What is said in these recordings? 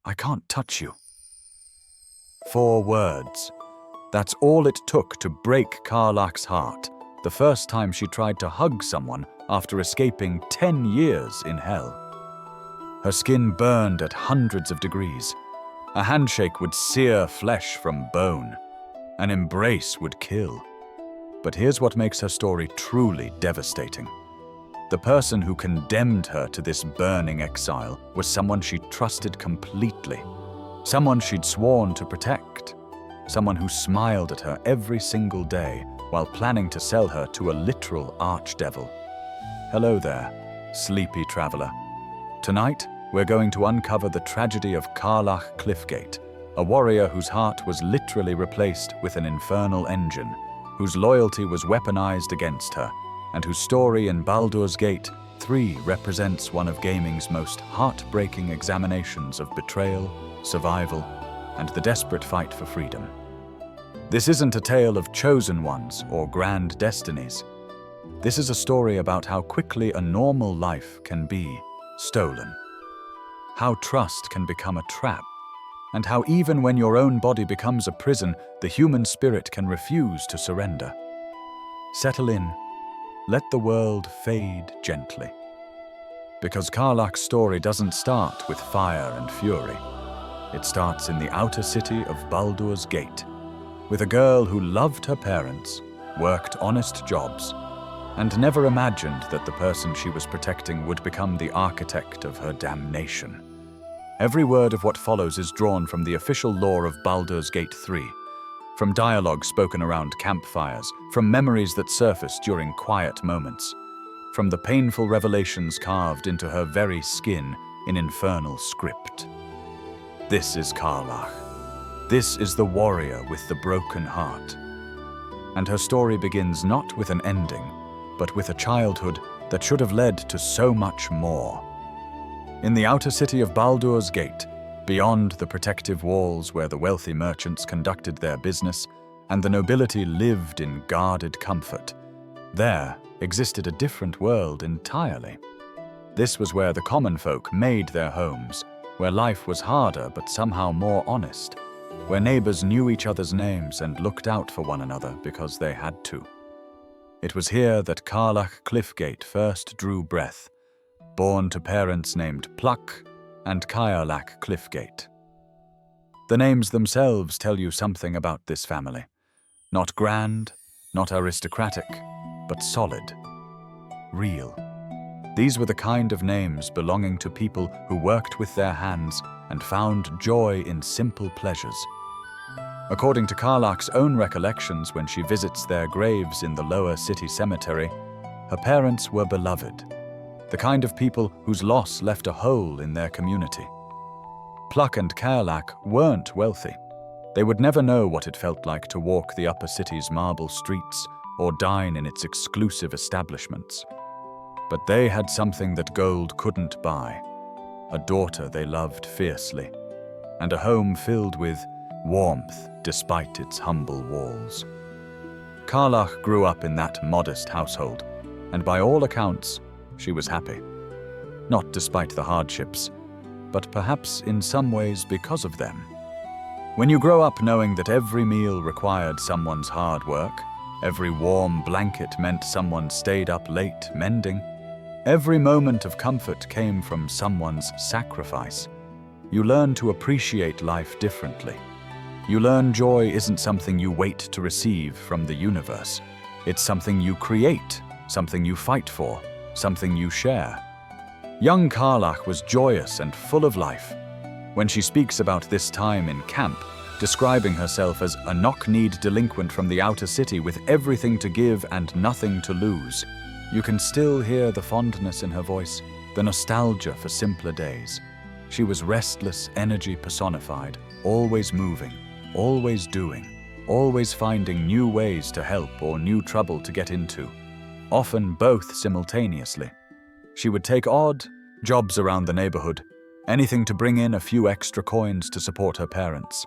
I can't touch you. 4 words. That's all it took to break Karlach's heart, the first time she tried to hug someone after escaping 10 years in hell. Her skin burned at hundreds of degrees. A handshake would sear flesh from bone. An embrace would kill. But here's what makes her story truly devastating. The person who condemned her to this burning exile was someone she trusted completely, someone she'd sworn to protect, someone who smiled at her every single day while planning to sell her to a literal archdevil. Hello there, sleepy traveler. Tonight, we're going to uncover the tragedy of Karlach Cliffgate, a warrior whose heart was literally replaced with an infernal engine, whose loyalty was weaponized against her, and whose story in Baldur's Gate 3 represents one of gaming's most heartbreaking examinations of betrayal, survival, and the desperate fight for freedom. This isn't a tale of chosen ones or grand destinies. This is a story about how quickly a normal life can be stolen, how trust can become a trap, and how even when your own body becomes a prison, the human spirit can refuse to surrender. Settle in. Let the world fade gently. Because Karlach's story doesn't start with fire and fury. It starts in the outer city of Baldur's Gate, with a girl who loved her parents, worked honest jobs, and never imagined that the person she was protecting would become the architect of her damnation. Every word of what follows is drawn from the official lore of Baldur's Gate 3, from dialogue spoken around campfires, from memories that surfaced during quiet moments, from the painful revelations carved into her very skin in infernal script. This is Karlach. This is the warrior with the broken heart. And her story begins not with an ending, but with a childhood that should have led to so much more. In the outer city of Baldur's Gate, beyond the protective walls where the wealthy merchants conducted their business and the nobility lived in guarded comfort, there existed a different world entirely. This was where the common folk made their homes, where life was harder but somehow more honest, where neighbors knew each other's names and looked out for one another because they had to. It was here that Karlach Cliffgate first drew breath, born to parents named Pluck and Karlach Cliffgate. The names themselves tell you something about this family. Not grand, not aristocratic, but solid, real. These were the kind of names belonging to people who worked with their hands and found joy in simple pleasures. According to Karlach's own recollections when she visits their graves in the lower city cemetery, her parents were beloved, the kind of people whose loss left a hole in their community. Pluck and Karlach weren't wealthy. They would never know what it felt like to walk the upper city's marble streets or dine in its exclusive establishments. But they had something that gold couldn't buy, a daughter they loved fiercely, and a home filled with warmth despite its humble walls. Karlach grew up in that modest household, and by all accounts, she was happy. Not despite the hardships, but perhaps in some ways because of them. When you grow up knowing that every meal required someone's hard work, every warm blanket meant someone stayed up late mending, every moment of comfort came from someone's sacrifice, you learn to appreciate life differently. You learn joy isn't something you wait to receive from the universe. It's something you create, something you fight for, something you share. Young Karlach was joyous and full of life. When she speaks about this time in camp, describing herself as a knock-kneed delinquent from the outer city with everything to give and nothing to lose, you can still hear the fondness in her voice, the nostalgia for simpler days. She was restless energy personified, always moving, always doing, always finding new ways to help or new trouble to get into, often both simultaneously. She would take odd jobs around the neighborhood, anything to bring in a few extra coins to support her parents,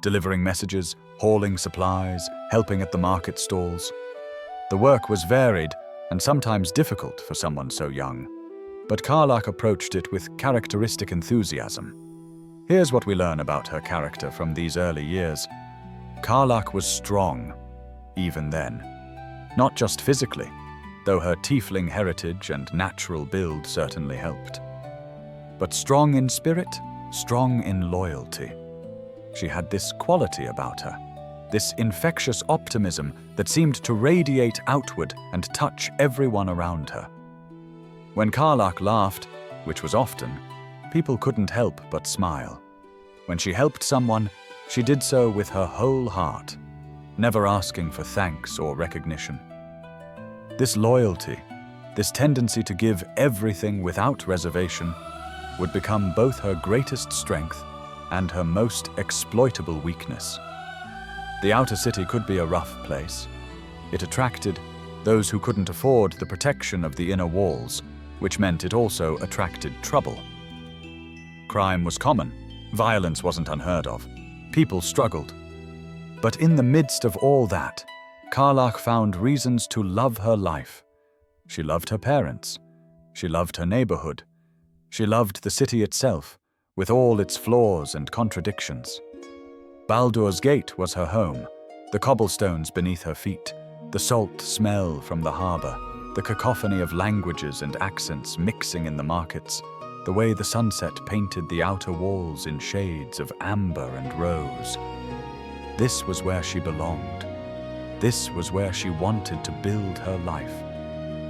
delivering messages, hauling supplies, helping at the market stalls. The work was varied and sometimes difficult for someone so young, but Karlach approached it with characteristic enthusiasm. Here's what we learn about her character from these early years. Karlach was strong, even then. Not just physically, though her tiefling heritage and natural build certainly helped. But strong in spirit, strong in loyalty. She had this quality about her, this infectious optimism that seemed to radiate outward and touch everyone around her. When Karlach laughed, which was often, people couldn't help but smile. When she helped someone, she did so with her whole heart, never asking for thanks or recognition. This loyalty, this tendency to give everything without reservation, would become both her greatest strength and her most exploitable weakness. The outer city could be a rough place. It attracted those who couldn't afford the protection of the inner walls, which meant it also attracted trouble. Crime was common. Violence wasn't unheard of. People struggled. But in the midst of all that, Karlach found reasons to love her life. She loved her parents. She loved her neighborhood. She loved the city itself, with all its flaws and contradictions. Baldur's Gate was her home, the cobblestones beneath her feet, the salt smell from the harbor, the cacophony of languages and accents mixing in the markets, the way the sunset painted the outer walls in shades of amber and rose. This was where she belonged. This was where she wanted to build her life,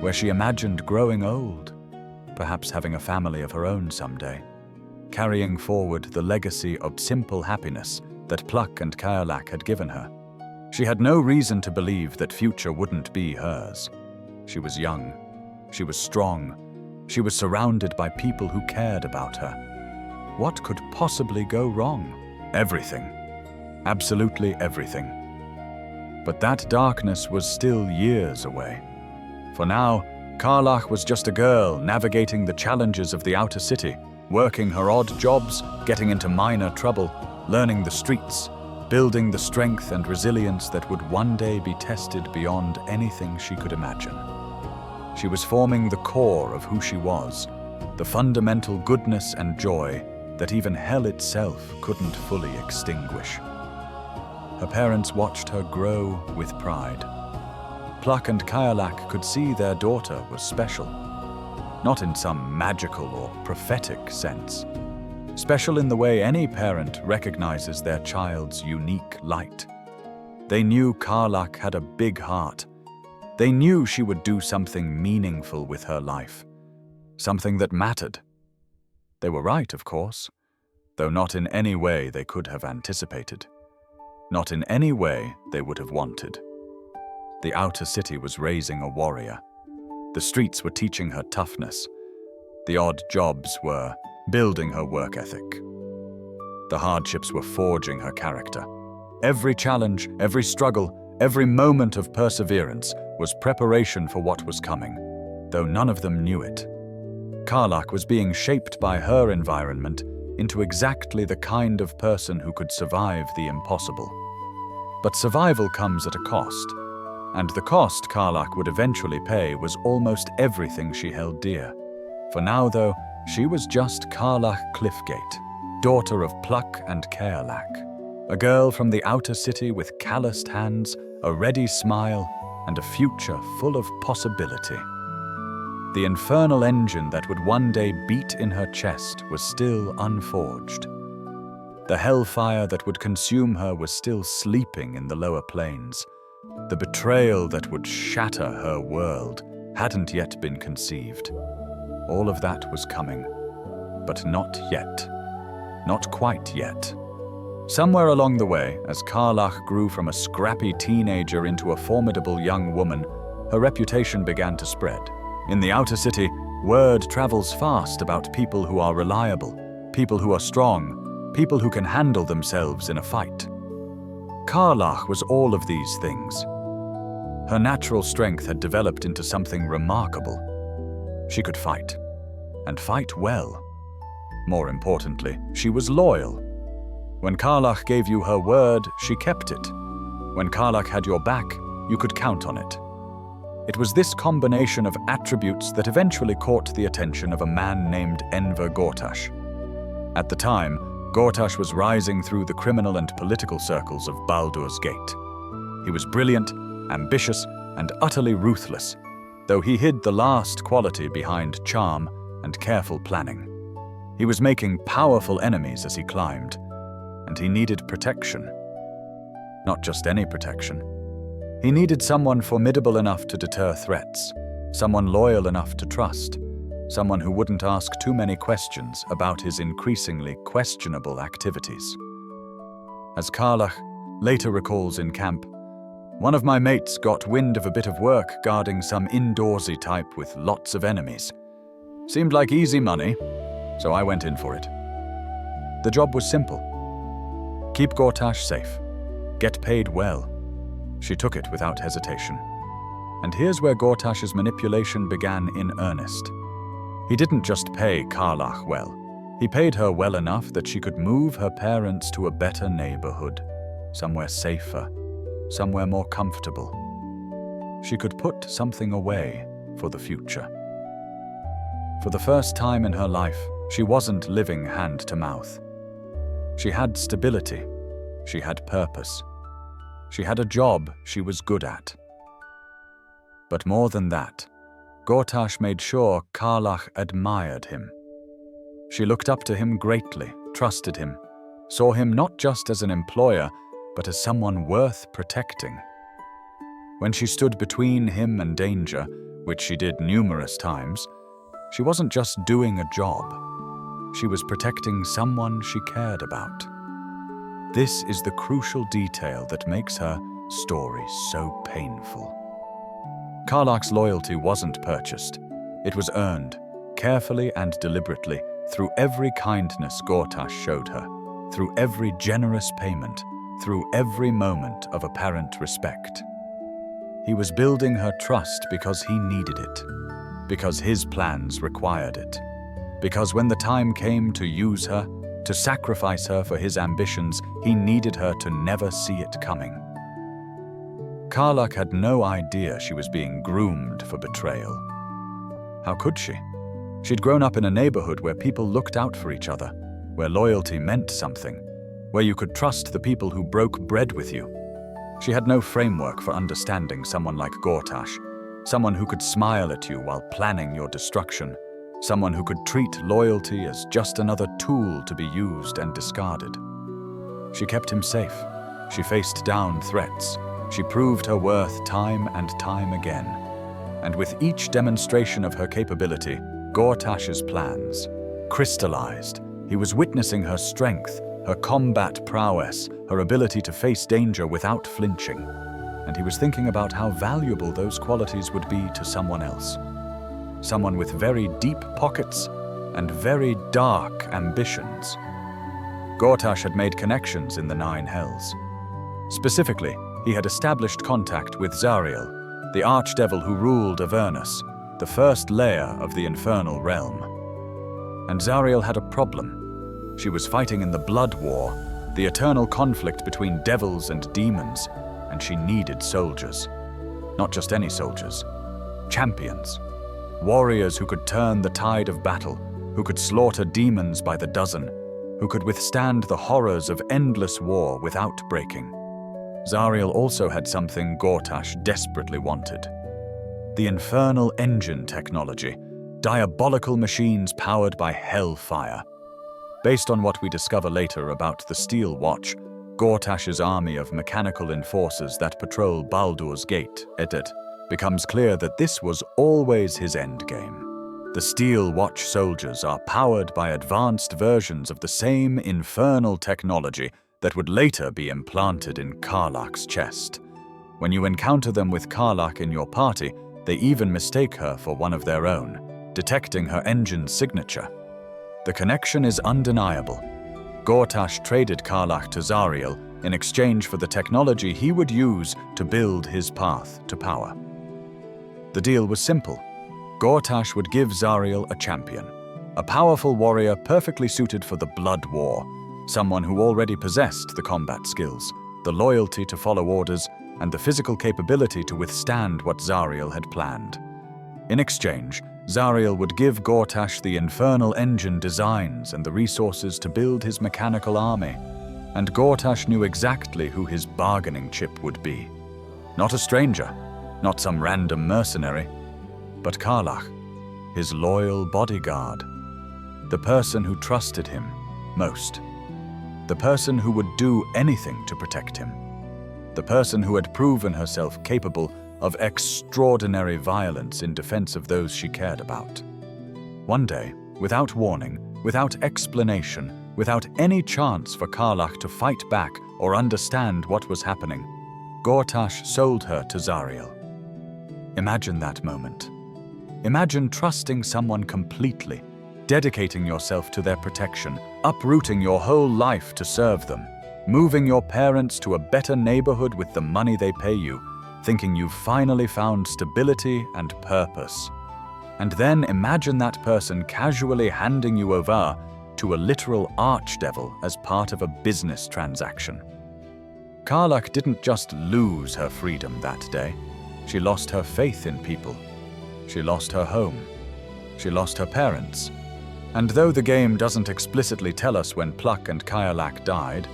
where she imagined growing old, perhaps having a family of her own someday, carrying forward the legacy of simple happiness that Pluck and Karlach had given her. She had no reason to believe that future wouldn't be hers. She was young. She was strong. She was surrounded by people who cared about her. What could possibly go wrong? Everything. Absolutely everything. But that darkness was still years away. For now, Karlach was just a girl navigating the challenges of the outer city, working her odd jobs, getting into minor trouble, learning the streets, building the strength and resilience that would one day be tested beyond anything she could imagine. She was forming the core of who she was, the fundamental goodness and joy that even hell itself couldn't fully extinguish. Her parents watched her grow with pride. Pluck and Karlach could see their daughter was special, not in some magical or prophetic sense. Special in the way any parent recognizes their child's unique light. They knew Karlach had a big heart. They knew she would do something meaningful with her life, something that mattered. They were right, of course, though not in any way they could have anticipated, not in any way they would have wanted. The outer city was raising a warrior. The streets were teaching her toughness. The odd jobs were building her work ethic. The hardships were forging her character. Every challenge, every struggle, every moment of perseverance was preparation for what was coming, though none of them knew it. Karlach was being shaped by her environment into exactly the kind of person who could survive the impossible. But survival comes at a cost, and the cost Karlach would eventually pay was almost everything she held dear. For now, though, she was just Karlach Cliffgate, daughter of Pluck and Karlach, a girl from the outer city with calloused hands, a ready smile, and a future full of possibility. The infernal engine that would one day beat in her chest was still unforged. The hellfire that would consume her was still sleeping in the lower planes. The betrayal that would shatter her world hadn't yet been conceived. All of that was coming, but not yet. Not quite yet. Somewhere along the way, as Karlach grew from a scrappy teenager into a formidable young woman, her reputation began to spread. In the outer city, word travels fast about people who are reliable, people who are strong, people who can handle themselves in a fight. Karlach was all of these things. Her natural strength had developed into something remarkable. She could fight, and fight well. More importantly, she was loyal. When Karlach gave you her word, she kept it. When Karlach had your back, you could count on it. It was this combination of attributes that eventually caught the attention of a man named Gortash. At the time, Gortash was rising through the criminal and political circles of Baldur's Gate. He was brilliant, ambitious, and utterly ruthless, though he hid the last quality behind charm and careful planning. He was making powerful enemies as he climbed, and he needed protection. Not just any protection. He needed someone formidable enough to deter threats, someone loyal enough to trust, someone who wouldn't ask too many questions about his increasingly questionable activities. As Karlach later recalls in camp, "One of my mates got wind of a bit of work guarding some indoorsy type with lots of enemies. Seemed like easy money, so I went in for it." The job was simple. Keep Gortash safe. Get paid well. She took it without hesitation. And here's where Gortash's manipulation began in earnest. He didn't just pay Karlach well. He paid her well enough that she could move her parents to a better neighborhood, somewhere safer, somewhere more comfortable. She could put something away for the future. For the first time in her life, she wasn't living hand to mouth. She had stability. She had purpose. She had a job she was good at. But more than that, Gortash made sure Karlach admired him. She looked up to him greatly, trusted him, saw him not just as an employer, but as someone worth protecting. When she stood between him and danger, which she did numerous times, she wasn't just doing a job. She was protecting someone she cared about. This is the crucial detail that makes her story so painful. Karlach's loyalty wasn't purchased. It was earned, carefully and deliberately, through every kindness Gortash showed her, through every generous payment, through every moment of apparent respect. He was building her trust because he needed it, because his plans required it, because when the time came to use her, to sacrifice her for his ambitions, he needed her to never see it coming. Karlach had no idea she was being groomed for betrayal. How could she? She'd grown up in a neighborhood where people looked out for each other, where loyalty meant something, where you could trust the people who broke bread with you. She had no framework for understanding someone like Gortash, someone who could smile at you while planning your destruction, someone who could treat loyalty as just another tool to be used and discarded. She kept him safe. She faced down threats. She proved her worth time and time again. And with each demonstration of her capability, Gortash's plans crystallized. He was witnessing her strength, her combat prowess, her ability to face danger without flinching. And he was thinking about how valuable those qualities would be to someone else. Someone with very deep pockets and very dark ambitions. Gortash had made connections in the Nine Hells. Specifically, he had established contact with Zariel, the archdevil who ruled Avernus, the first layer of the infernal realm. And Zariel had a problem. She was fighting in the Blood War, the eternal conflict between devils and demons, and she needed soldiers. Not just any soldiers. Champions. Warriors who could turn the tide of battle, who could slaughter demons by the dozen, who could withstand the horrors of endless war without breaking. Zariel also had something Gortash desperately wanted. The infernal engine technology, diabolical machines powered by hellfire. Based on what we discover later about the Steel Watch, Gortash's army of mechanical enforcers that patrol Baldur's Gate, becomes clear that this was always his endgame. The Steel Watch soldiers are powered by advanced versions of the same infernal technology that would later be implanted in Karlach's chest. When you encounter them with Karlach in your party, they even mistake her for one of their own, detecting her engine's signature. The connection is undeniable. Gortash traded Karlach to Zariel in exchange for the technology he would use to build his path to power. The deal was simple. Gortash would give Zariel a champion, a powerful warrior perfectly suited for the Blood War, someone who already possessed the combat skills, the loyalty to follow orders, and the physical capability to withstand what Zariel had planned. In exchange, Zariel would give Gortash the infernal engine designs and the resources to build his mechanical army, and Gortash knew exactly who his bargaining chip would be. Not a stranger, not some random mercenary, but Karlach, his loyal bodyguard, the person who trusted him most, the person who would do anything to protect him, the person who had proven herself capable of extraordinary violence in defense of those she cared about. One day, without warning, without explanation, without any chance for Karlach to fight back or understand what was happening, Gortash sold her to Zariel. Imagine that moment. Imagine trusting someone completely, dedicating yourself to their protection, uprooting your whole life to serve them, moving your parents to a better neighborhood with the money they pay you, thinking you've finally found stability and purpose. And then imagine that person casually handing you over to a literal archdevil as part of a business transaction. Karlach didn't just lose her freedom that day. She lost her faith in people. She lost her home. She lost her parents. And though the game doesn't explicitly tell us when Pluck and Karlach died,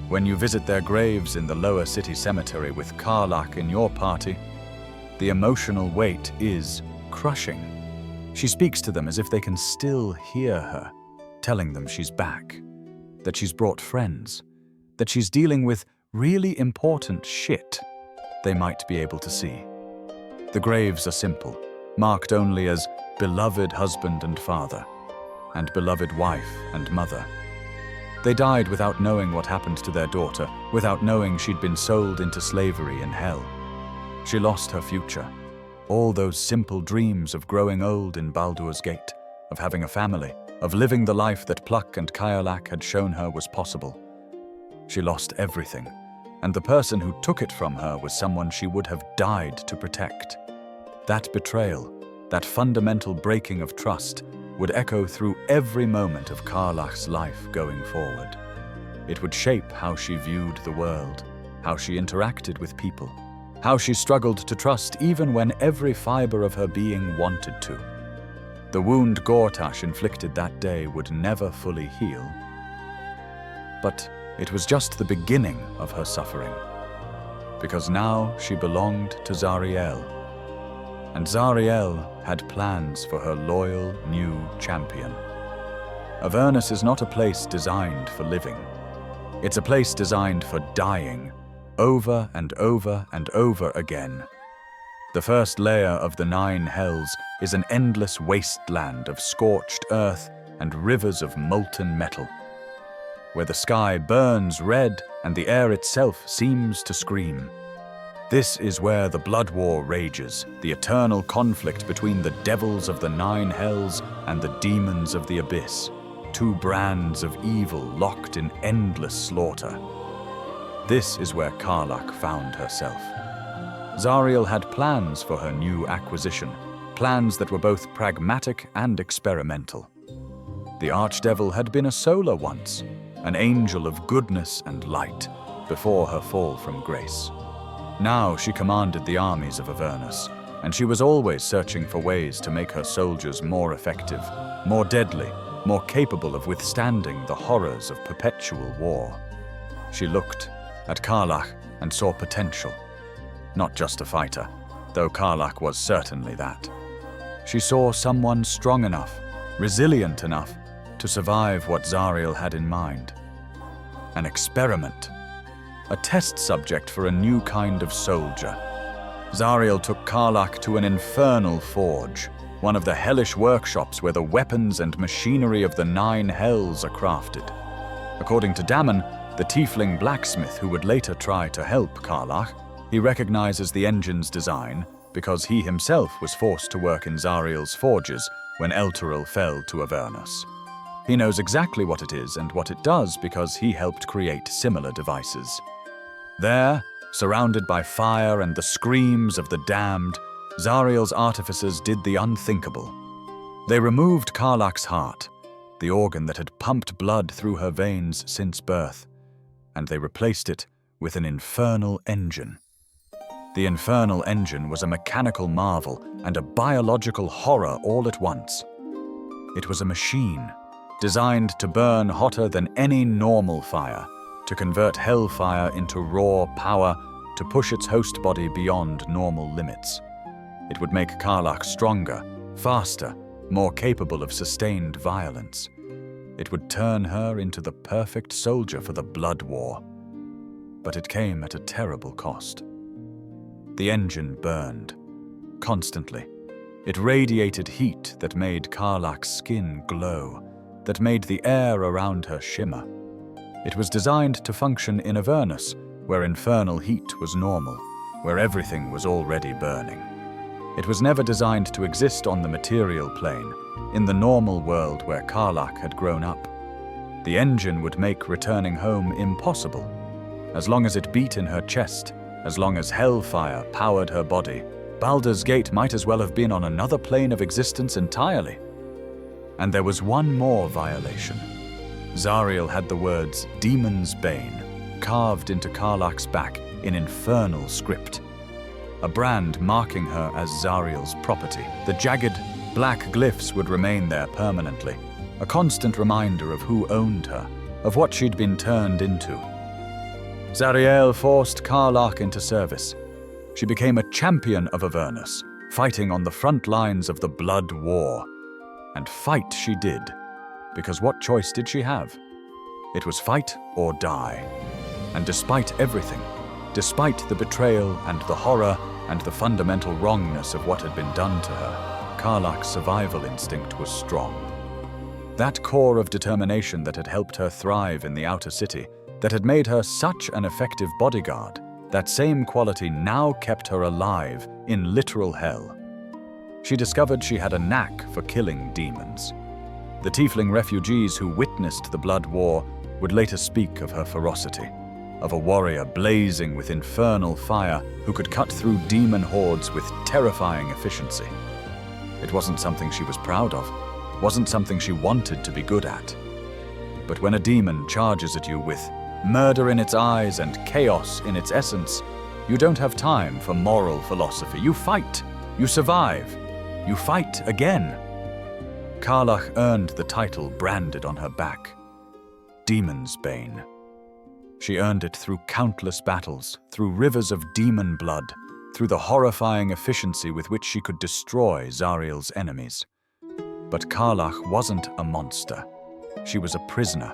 when you visit their graves in the lower city cemetery with Karlach in your party, the emotional weight is crushing. She speaks to them as if they can still hear her, telling them she's back, that she's brought friends, that she's dealing with really important shit they might be able to see. The graves are simple, marked only as beloved husband and father, and beloved wife and mother. They died without knowing what happened to their daughter, without knowing she'd been sold into slavery in hell. She lost her future, all those simple dreams of growing old in Baldur's Gate, of having a family, of living the life that Pluck and Karlach had shown her was possible. She lost everything, and the person who took it from her was someone she would have died to protect. That betrayal, that fundamental breaking of trust, would echo through every moment of Karlach's life going forward. It would shape how she viewed the world, how she interacted with people, how she struggled to trust even when every fiber of her being wanted to. The wound Gortash inflicted that day would never fully heal. But it was just the beginning of her suffering, because now she belonged to Zariel, and Zariel had plans for her loyal new champion. Avernus is not a place designed for living. It's a place designed for dying, over and over and over again. The first layer of the 9 hells is an endless wasteland of scorched earth and rivers of molten metal, where the sky burns red and the air itself seems to scream. This is where the blood war rages, the eternal conflict between the devils of the 9 hells and the demons of the abyss, 2 brands of evil locked in endless slaughter. This is where Karlach found herself. Zariel had plans for her new acquisition, plans that were both pragmatic and experimental. The Archdevil had been a solar once, an angel of goodness and light, before her fall from grace. Now she commanded the armies of Avernus, and she was always searching for ways to make her soldiers more effective, more deadly, more capable of withstanding the horrors of perpetual war. She looked at Karlach and saw potential. Not just a fighter, though Karlach was certainly that. She saw someone strong enough, resilient enough, to survive what Zariel had in mind. An experiment. A test subject for a new kind of soldier. Zariel took Karlach to an infernal forge, one of the hellish workshops where the weapons and machinery of the 9 hells are crafted. According to Damon, the Tiefling blacksmith who would later try to help Karlach, he recognizes the engine's design because he himself was forced to work in Zariel's forges when Elturel fell to Avernus. He knows exactly what it is and what it does because he helped create similar devices. There, surrounded by fire and the screams of the damned, Zariel's artificers did the unthinkable. They removed Karlach's heart, the organ that had pumped blood through her veins since birth, and they replaced it with an infernal engine. The infernal engine was a mechanical marvel and a biological horror all at once. It was a machine, designed to burn hotter than any normal fire, to convert hellfire into raw power, to push its host body beyond normal limits. It would make Karlach stronger, faster, more capable of sustained violence. It would turn her into the perfect soldier for the blood war. But it came at a terrible cost. The engine burned, constantly. It radiated heat that made Karlach's skin glow, that made the air around her shimmer. It was designed to function in Avernus, where infernal heat was normal, where everything was already burning. It was never designed to exist on the material plane, in the normal world where Karlach had grown up. The engine would make returning home impossible. As long as it beat in her chest, as long as hellfire powered her body, Baldur's Gate might as well have been on another plane of existence entirely. And there was one more violation. Zariel had the words Demon's Bane carved into Karlach's back in infernal script. A brand marking her as Zariel's property. The jagged, black glyphs would remain there permanently, a constant reminder of who owned her, of what she'd been turned into. Zariel forced Karlach into service. She became a champion of Avernus, fighting on the front lines of the blood war. And fight she did, because what choice did she have? It was fight or die. And despite everything, despite the betrayal and the horror and the fundamental wrongness of what had been done to her, Karlach's survival instinct was strong. That core of determination that had helped her thrive in the outer city, that had made her such an effective bodyguard, that same quality now kept her alive in literal hell. She discovered she had a knack for killing demons. The Tiefling refugees who witnessed the blood war would later speak of her ferocity, of a warrior blazing with infernal fire who could cut through demon hordes with terrifying efficiency. It wasn't something she was proud of, wasn't something she wanted to be good at. But when a demon charges at you with murder in its eyes and chaos in its essence, you don't have time for moral philosophy. You fight, you survive, you fight again. Karlach earned the title branded on her back, Demon's Bane. She earned it through countless battles, through rivers of demon blood, through the horrifying efficiency with which she could destroy Zariel's enemies. But Karlach wasn't a monster. She was a prisoner,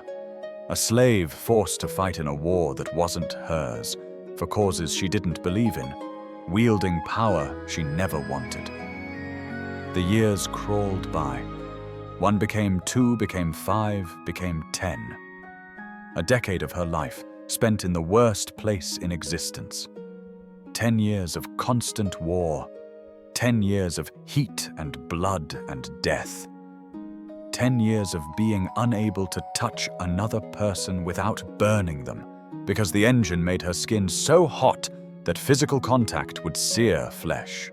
a slave forced to fight in a war that wasn't hers, for causes she didn't believe in, wielding power she never wanted. The years crawled by. 1 became 2, became 5, became 10. A decade of her life spent in the worst place in existence. 10 years of constant war. 10 years of heat and blood and death. 10 years of being unable to touch another person without burning them, because the engine made her skin so hot that physical contact would sear flesh.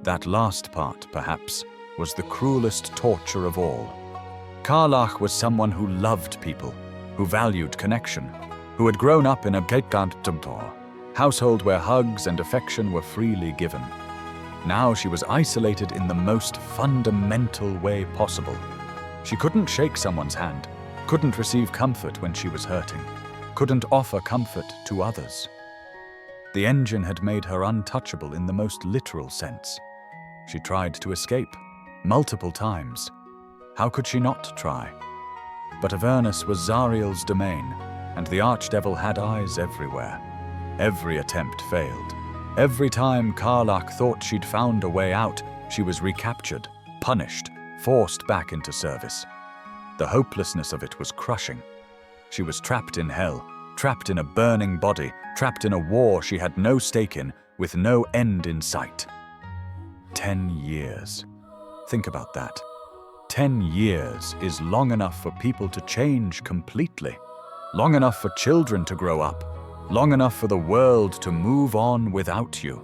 That last part, perhaps, was the cruelest torture of all. Karlach was someone who loved people, who valued connection, who had grown up in a household where hugs and affection were freely given. Now she was isolated in the most fundamental way possible. She couldn't shake someone's hand, couldn't receive comfort when she was hurting, couldn't offer comfort to others. The engine had made her untouchable in the most literal sense. She tried to escape, multiple times. How could she not try? But Avernus was Zariel's domain, and the Archdevil had eyes everywhere. Every attempt failed. Every time Karlach thought she'd found a way out, she was recaptured, punished, forced back into service. The hopelessness of it was crushing. She was trapped in hell, trapped in a burning body, trapped in a war she had no stake in, with no end in sight. 10 years. Think about that. 10 years is long enough for people to change completely, long enough for children to grow up, long enough for the world to move on without you.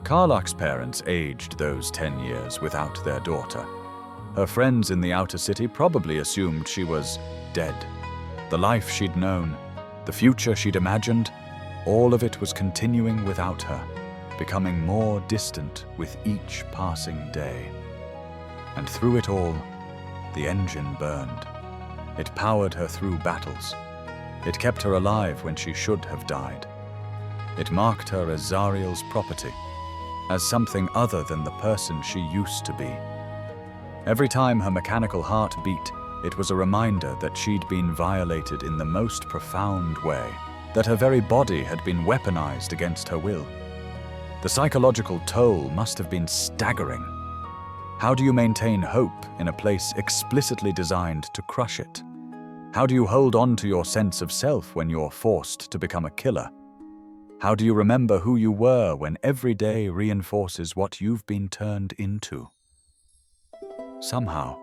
Karlach's parents aged those 10 years without their daughter. Her friends in the outer city probably assumed she was dead. The life she'd known, the future she'd imagined, all of it was continuing without her. becoming more distant with each passing day. And through it all, the engine burned. It powered her through battles. It kept her alive when she should have died. It marked her as Zariel's property, as something other than the person she used to be. Every time her mechanical heart beat, it was a reminder that she'd been violated in the most profound way, that her very body had been weaponized against her will. The psychological toll must have been staggering. How do you maintain hope in a place explicitly designed to crush it? How do you hold on to your sense of self when you're forced to become a killer? How do you remember who you were when every day reinforces what you've been turned into? Somehow,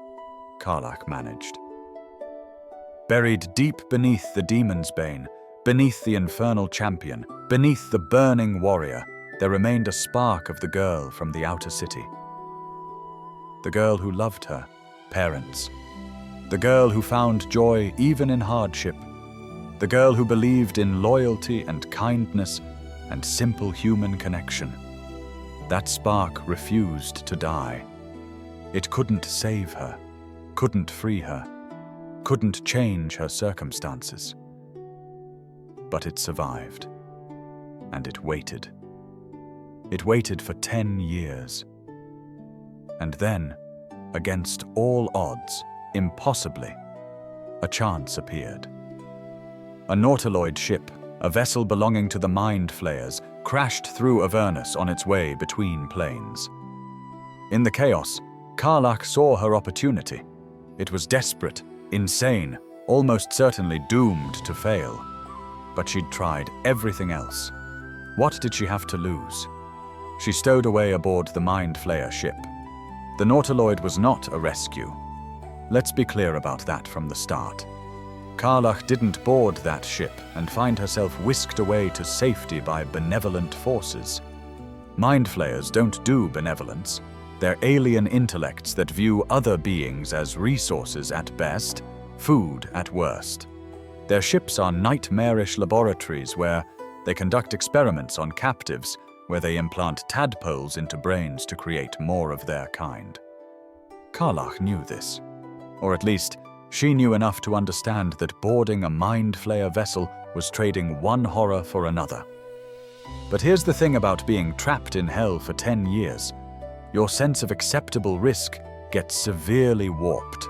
Karlach managed. Buried deep beneath the demon's bane, beneath the infernal champion, beneath the burning warrior, there remained a spark of the girl from the outer city. The girl who loved her parents. The girl who found joy even in hardship. The girl who believed in loyalty and kindness and simple human connection. That spark refused to die. It couldn't save her, couldn't free her, couldn't change her circumstances. But it survived, and it waited. It waited for 10 years. And then, against all odds, impossibly, a chance appeared. A nautiloid ship, a vessel belonging to the Mind Flayers, crashed through Avernus on its way between planes. In the chaos, Karlach saw her opportunity. It was desperate, insane, almost certainly doomed to fail. But she'd tried everything else. What did she have to lose? She stowed away aboard the Mind Flayer ship. The nautiloid was not a rescue. Let's be clear about that from the start. Karlach didn't board that ship and find herself whisked away to safety by benevolent forces. Mind Flayers don't do benevolence. They're alien intellects that view other beings as resources at best, food at worst. Their ships are nightmarish laboratories where they conduct experiments on captives, where they implant tadpoles into brains to create more of their kind. Karlach knew this. Or at least, she knew enough to understand that boarding a Mind Flayer vessel was trading one horror for another. But here's the thing about being trapped in hell for 10 years. Your sense of acceptable risk gets severely warped.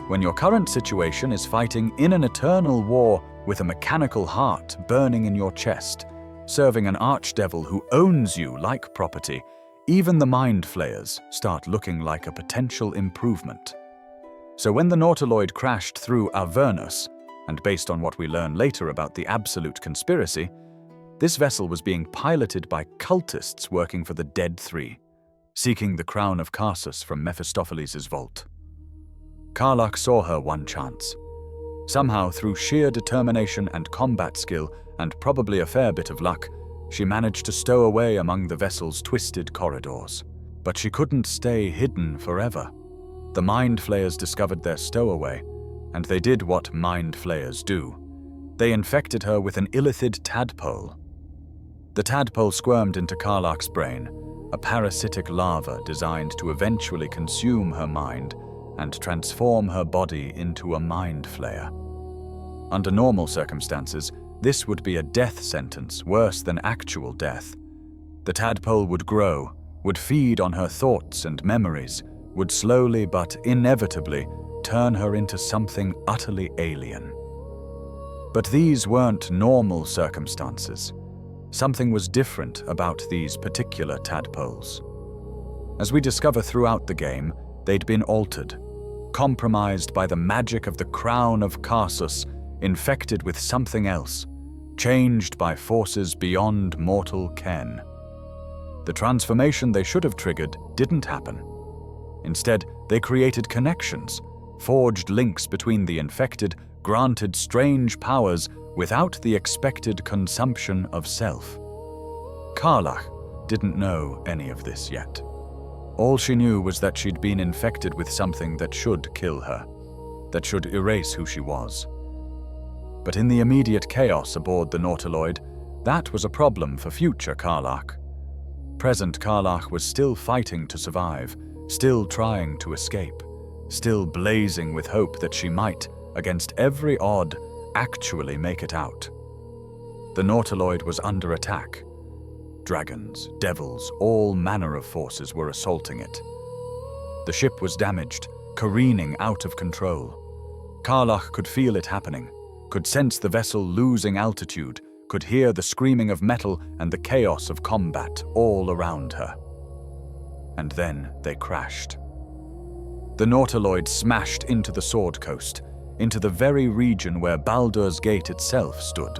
When your current situation is fighting in an eternal war with a mechanical heart burning in your chest, serving an archdevil who owns you like property, even the Mind Flayers start looking like a potential improvement. So when the nautiloid crashed through Avernus, and based on what we learn later about the absolute conspiracy, this vessel was being piloted by cultists working for the Dead Three, seeking the crown of Karsus from Mephistopheles' vault. Karlach saw her one chance. Somehow, through sheer determination and combat skill, and probably a fair bit of luck, she managed to stow away among the vessel's twisted corridors. But she couldn't stay hidden forever. The Mind Flayers discovered their stowaway, and they did what Mind Flayers do. They infected her with an illithid tadpole. The tadpole squirmed into Karlach's brain, a parasitic larva designed to eventually consume her mind and transform her body into a Mind Flayer. Under normal circumstances, this would be a death sentence worse than actual death. The tadpole would grow, would feed on her thoughts and memories, would slowly but inevitably turn her into something utterly alien. But these weren't normal circumstances. Something was different about these particular tadpoles. As we discover throughout the game, they'd been altered, compromised by the magic of the crown of Karsus, infected with something else, changed by forces beyond mortal ken. The transformation they should have triggered didn't happen. Instead, they created connections, forged links between the infected, granted strange powers without the expected consumption of self. Karlach didn't know any of this yet. All she knew was that she'd been infected with something that should kill her, that should erase who she was. But in the immediate chaos aboard the nautiloid, that was a problem for future Karlach. present, Karlach was still fighting to survive, still trying to escape, still blazing with hope that she might, against every odd, actually make it out. The Nautiloid was under attack. Dragons, devils, all manner of forces were assaulting it. The ship was damaged, careening out of control. Karlach could feel it happening, could sense the vessel losing altitude, could hear the screaming of metal and the chaos of combat all around her. And then they crashed. The Nautiloid smashed into the Sword Coast, into the very region where Baldur's Gate itself stood.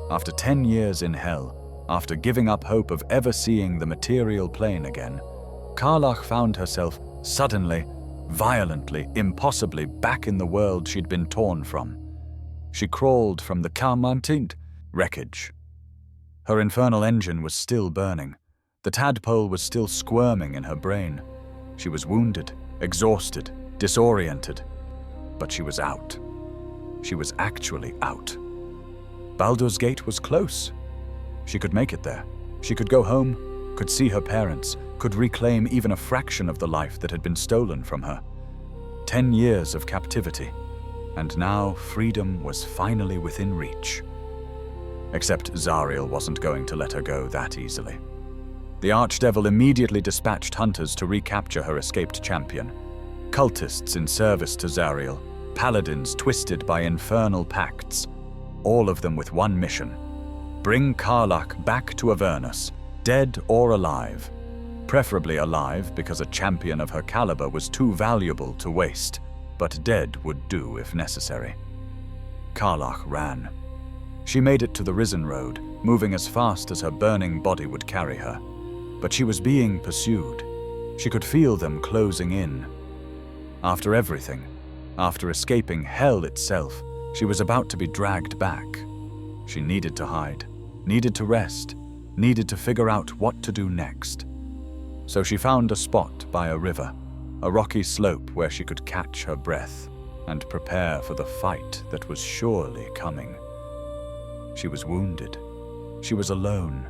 After 10 years in hell, after giving up hope of ever seeing the material plane again, Karlach found herself suddenly, violently, impossibly back in the world she'd been torn from. She crawled from the Carmantint wreckage. Her infernal engine was still burning. The tadpole was still squirming in her brain. She was wounded, exhausted, disoriented. But she was out. She was actually out. Baldur's Gate was close. She could make it there. She could go home, could see her parents, could reclaim even a fraction of the life that had been stolen from her. 10 years of captivity, and now freedom was finally within reach. Except Zariel wasn't going to let her go that easily. The Archdevil immediately dispatched hunters to recapture her escaped champion. Cultists in service to Zariel, paladins twisted by infernal pacts, all of them with one mission: bring Karlach back to Avernus, dead or alive. Preferably alive, because a champion of her caliber was too valuable to waste, but dead would do if necessary. Karlach ran. She made it to the Risen Road, moving as fast as her burning body would carry her. But she was being pursued. She could feel them closing in. After everything, after escaping hell itself, she was about to be dragged back. She needed to hide, needed to rest, needed to figure out what to do next. So she found a spot by a river, a rocky slope where she could catch her breath and prepare for the fight that was surely coming. She was wounded. She was alone.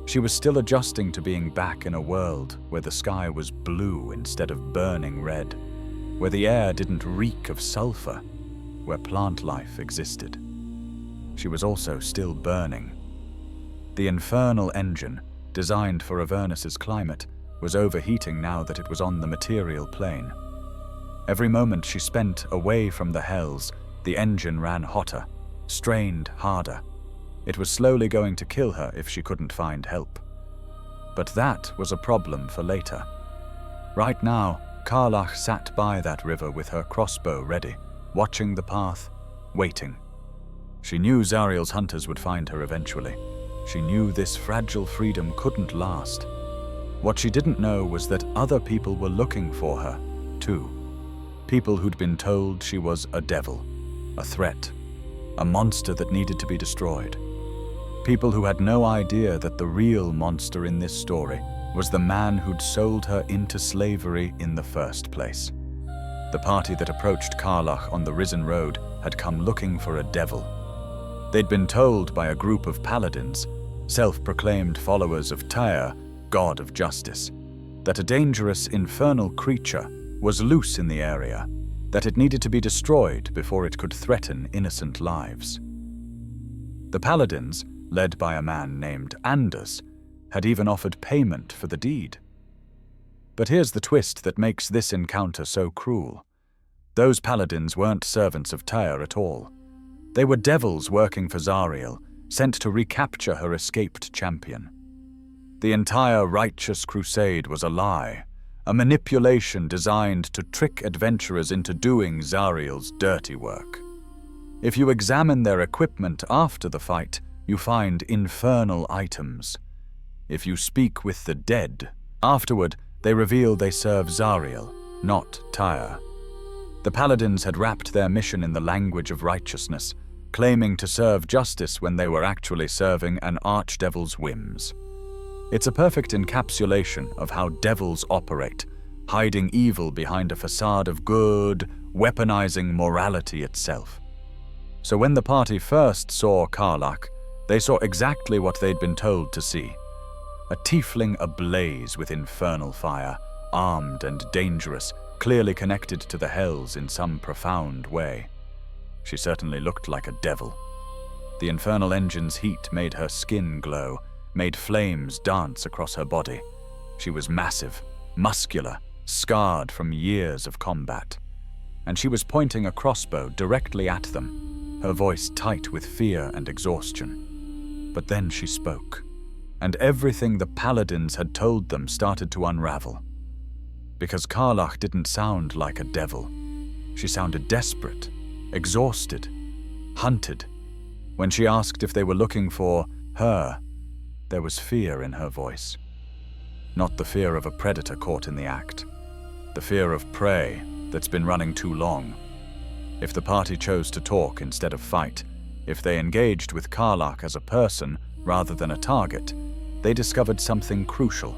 She was still adjusting to being back in a world where the sky was blue instead of burning red, where the air didn't reek of sulfur, where plant life existed. She was also still burning. The infernal engine, designed for Avernus's climate, was overheating now that it was on the material plane. Every moment she spent away from the hells, the engine ran hotter, strained harder. It was slowly going to kill her if she couldn't find help. But that was a problem for later. Right now, Karlach sat by that river with her crossbow ready, watching the path, waiting. She knew Zariel's hunters would find her eventually. She knew this fragile freedom couldn't last. What she didn't know was that other people were looking for her, too. People who'd been told she was a devil, a threat, a monster that needed to be destroyed. People who had no idea that the real monster in this story was the man who'd sold her into slavery in the first place. The party that approached Karlach on the Risen Road had come looking for a devil. They'd been told by a group of paladins, self-proclaimed followers of Tyr, god of justice, that a dangerous infernal creature was loose in the area, that it needed to be destroyed before it could threaten innocent lives. The paladins, led by a man named Anders, had even offered payment for the deed. But here's the twist that makes this encounter so cruel. Those paladins weren't servants of Tyr at all. They were devils working for Zariel, sent to recapture her escaped champion. The entire righteous crusade was a lie, a manipulation designed to trick adventurers into doing Zariel's dirty work. If you examine their equipment after the fight, you find infernal items. If you speak with the dead, afterward they reveal they serve Zariel, not Tyr. The paladins had wrapped their mission in the language of righteousness, claiming to serve justice when they were actually serving an archdevil's whims. It's a perfect encapsulation of how devils operate, hiding evil behind a facade of good, weaponizing morality itself. So when the party first saw Karlach, they saw exactly what they'd been told to see. a tiefling ablaze with infernal fire, armed and dangerous, clearly connected to the hells in some profound way. She certainly looked like a devil. The infernal engine's heat made her skin glow, made flames dance across her body. She was massive, muscular, scarred from years of combat. And she was pointing a crossbow directly at them, her voice tight with fear and exhaustion. But then she spoke, and everything the paladins had told them started to unravel. Because Karlach didn't sound like a devil. She sounded desperate, exhausted, hunted. When she asked if they were looking for her, there was fear in her voice. Not the fear of a predator caught in the act. The fear of prey that's been running too long. If the party chose to talk instead of fight, if they engaged with Karlach as a person rather than a target, they discovered something crucial.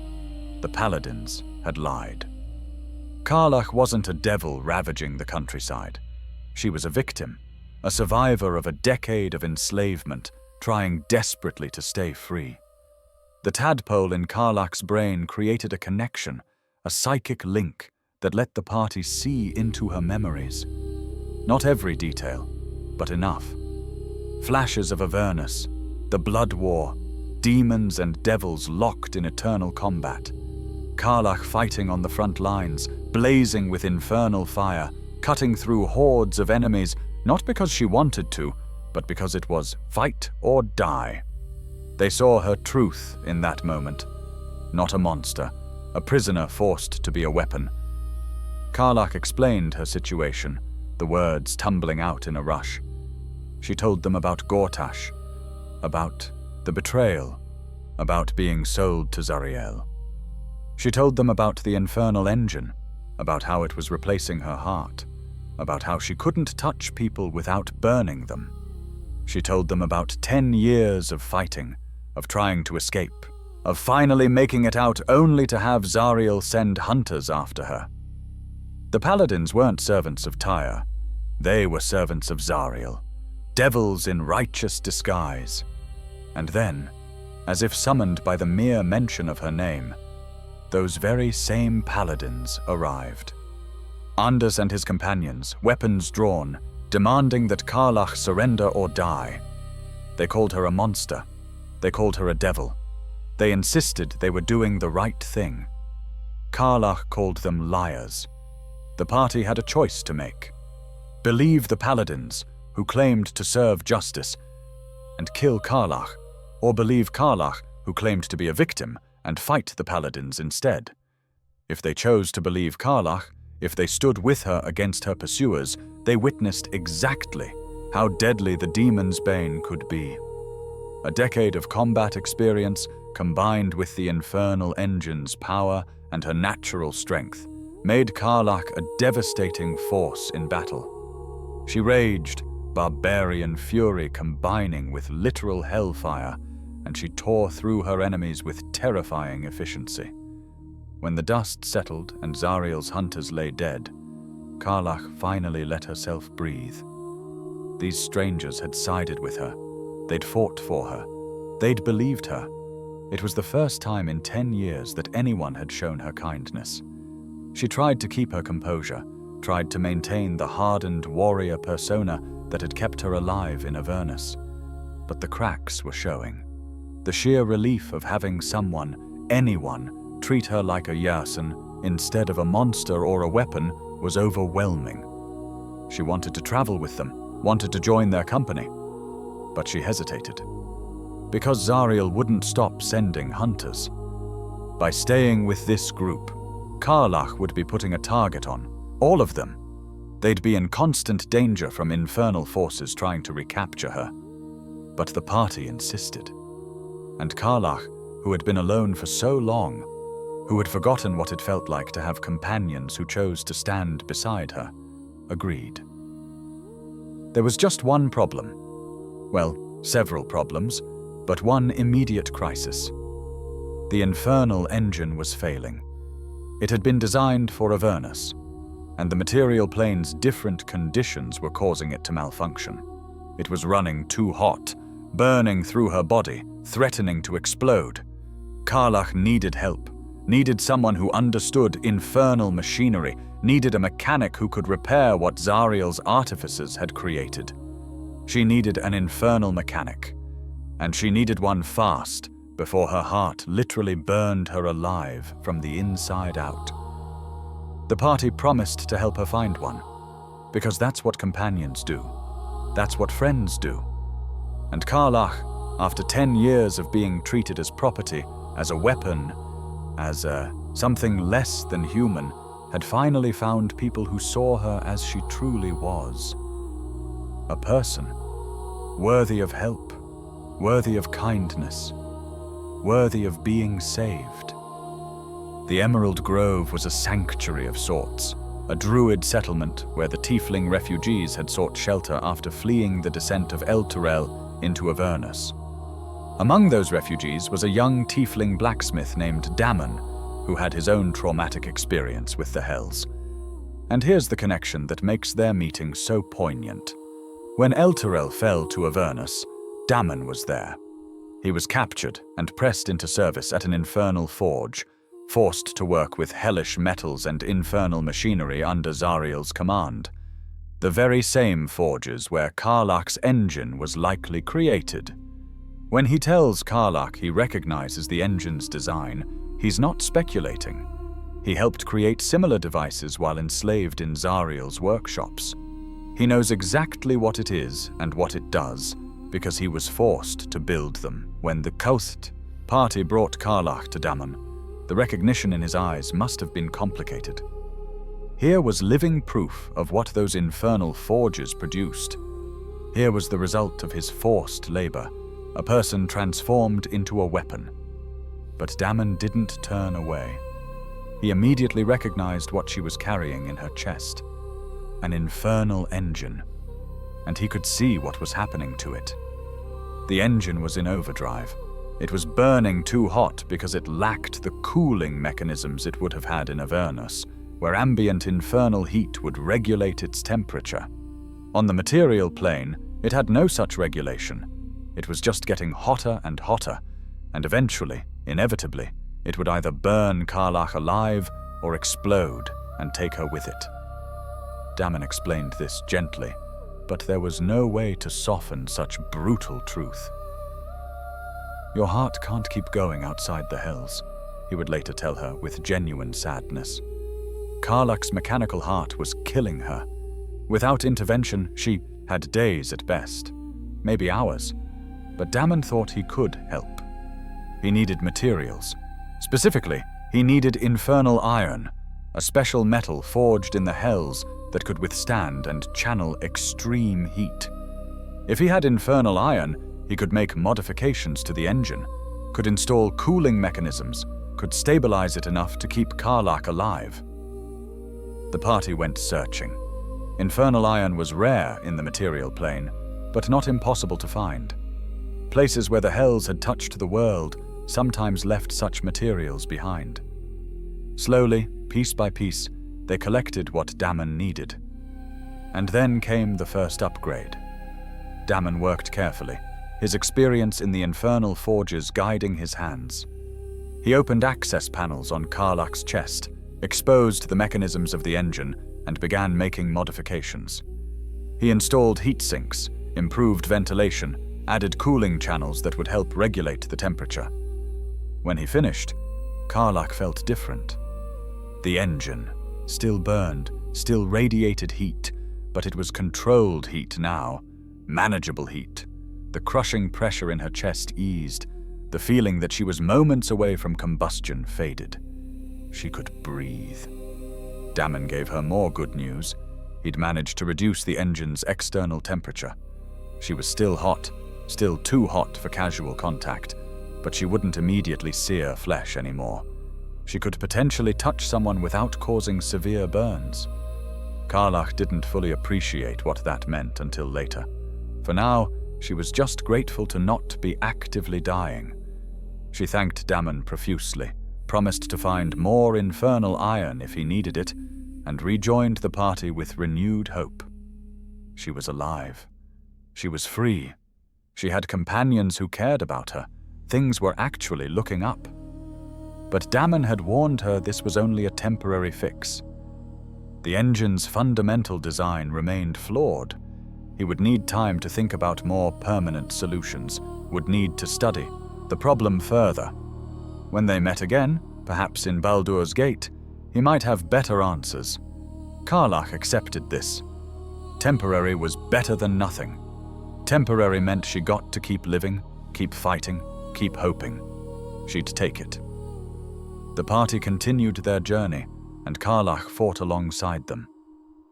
The paladins had lied. Karlach wasn't a devil ravaging the countryside. She was a victim, a survivor of a decade of enslavement, trying desperately to stay free. The tadpole in Karlach's brain created a connection, a psychic link that let the party see into her memories. Not every detail, but enough. Flashes of Avernus, the blood war, demons and devils locked in eternal combat. Karlach fighting on the front lines, blazing with infernal fire, cutting through hordes of enemies, not because she wanted to, but because it was fight or die. They saw her truth in that moment. Not a monster, a prisoner forced to be a weapon. Karlach explained her situation, the words tumbling out in a rush. She told them about Gortash, about the betrayal, about being sold to Zariel. She told them about the infernal engine, about how it was replacing her heart, about how she couldn't touch people without burning them. She told them about 10 years of fighting, of trying to escape, of finally making it out only to have Zariel send hunters after her. The paladins weren't servants of Tyre. They were servants of Zariel, devils in righteous disguise. And then, as if summoned by the mere mention of her name, those very same paladins arrived. Anders and his companions, weapons drawn, demanding that Karlach surrender or die. They called her a monster. They called her a devil. They insisted they were doing the right thing. Karlach called them liars. The party had a choice to make. Believe the paladins, who claimed to serve justice, and kill Karlach, or believe Karlach, who claimed to be a victim, and fight the paladins instead. If they chose to believe Karlach, if they stood with her against her pursuers, they witnessed exactly how deadly the demon's bane could be. A decade of combat experience, combined with the infernal engine's power and her natural strength, made Karlach a devastating force in battle. She raged, barbarian fury combining with literal hellfire, and she tore through her enemies with terrifying efficiency. When the dust settled and Zariel's hunters lay dead, Karlach finally let herself breathe. These strangers had sided with her. They'd fought for her. They'd believed her. It was the first time in 10 years that anyone had shown her kindness. She tried to keep her composure, tried to maintain the hardened warrior persona that had kept her alive in Avernus. But the cracks were showing. The sheer relief of having someone, anyone, treat her like a Yerson instead of a monster or a weapon was overwhelming. She wanted to travel with them, wanted to join their company, but she hesitated. Because Zariel wouldn't stop sending hunters. By staying with this group, Karlach would be putting a target on, all of them. They'd be in constant danger from infernal forces trying to recapture her. But the party insisted. And Karlach, who had been alone for so long, who had forgotten what it felt like to have companions who chose to stand beside her, agreed. There was just one problem. Well, several problems, but one immediate crisis. The infernal engine was failing. It had been designed for Avernus, and the material plane's different conditions were causing it to malfunction. It was running too hot, burning through her body, threatening to explode. Karlach needed help, needed someone who understood infernal machinery, needed a mechanic who could repair what Zariel's artificers had created. She needed an infernal mechanic, and she needed one fast, before her heart literally burned her alive from the inside out. The party promised to help her find one, because that's what companions do. That's what friends do. And Karlach, after 10 years of being treated as property, as a weapon, as something less than human, had finally found people who saw her as she truly was. A person, worthy of help, worthy of kindness, worthy of being saved. The Emerald Grove was a sanctuary of sorts, a druid settlement where the Tiefling refugees had sought shelter after fleeing the descent of Elturel into Avernus. Among those refugees was a young Tiefling blacksmith named Damon, who had his own traumatic experience with the Hells. And here's the connection that makes their meeting so poignant. When Elturel fell to Avernus, Damon was there. He was captured and pressed into service at an infernal forge, forced to work with hellish metals and infernal machinery under Zariel's command. The very same forges where Karlach's engine was likely created. When he tells Karlach he recognizes the engine's design, he's not speculating. He helped create similar devices while enslaved in Zariel's workshops. He knows exactly what it is and what it does, because he was forced to build them. When the Kautht party brought Karlach to Damon, the recognition in his eyes must have been complicated. Here was living proof of what those infernal forges produced. Here was the result of his forced labor, a person transformed into a weapon. But Damon didn't turn away. He immediately recognized what she was carrying in her chest. An infernal engine. And he could see what was happening to it. The engine was in overdrive. It was burning too hot because it lacked the cooling mechanisms it would have had in Avernus, where ambient infernal heat would regulate its temperature. On the material plane, it had no such regulation. It was just getting hotter and hotter, and eventually, inevitably, it would either burn Karlach alive or explode and take her with it. Damon explained this gently, but there was no way to soften such brutal truth. "Your heart can't keep going outside the Hells," he would later tell her with genuine sadness. Karlach's mechanical heart was killing her. Without intervention, she had days at best, maybe hours. But Damon thought he could help. He needed materials. Specifically, he needed infernal iron, a special metal forged in the Hells that could withstand and channel extreme heat. If he had infernal iron, he could make modifications to the engine, could install cooling mechanisms, could stabilize it enough to keep Karlach alive. The party went searching. Infernal iron was rare in the material plane, but not impossible to find. Places where the Hells had touched the world sometimes left such materials behind. Slowly, piece by piece, they collected what Damon needed. And then came the first upgrade. Damon worked carefully, his experience in the infernal forges guiding his hands. He opened access panels on Karlach's chest, exposed the mechanisms of the engine, and began making modifications. He installed heat sinks, improved ventilation, added cooling channels that would help regulate the temperature. When he finished, Karlach felt different. The engine still burned, still radiated heat, but it was controlled heat now, manageable heat. The crushing pressure in her chest eased. The feeling that she was moments away from combustion faded. She could breathe. Damon gave her more good news. He'd managed to reduce the engine's external temperature. She was still hot, still too hot for casual contact, but she wouldn't immediately sear flesh anymore. She could potentially touch someone without causing severe burns. Karlach didn't fully appreciate what that meant until later. For now, she was just grateful to not be actively dying. She thanked Damon profusely, promised to find more infernal iron if he needed it, and rejoined the party with renewed hope. She was alive. She was free. She had companions who cared about her. Things were actually looking up. But Damon had warned her this was only a temporary fix. The engine's fundamental design remained flawed. He would need time to think about more permanent solutions, would need to study the problem further. When they met again, perhaps in Baldur's Gate, he might have better answers. Karlach accepted this. Temporary was better than nothing. Temporary meant she got to keep living, keep fighting, keep hoping. She'd take it. The party continued their journey, and Karlach fought alongside them.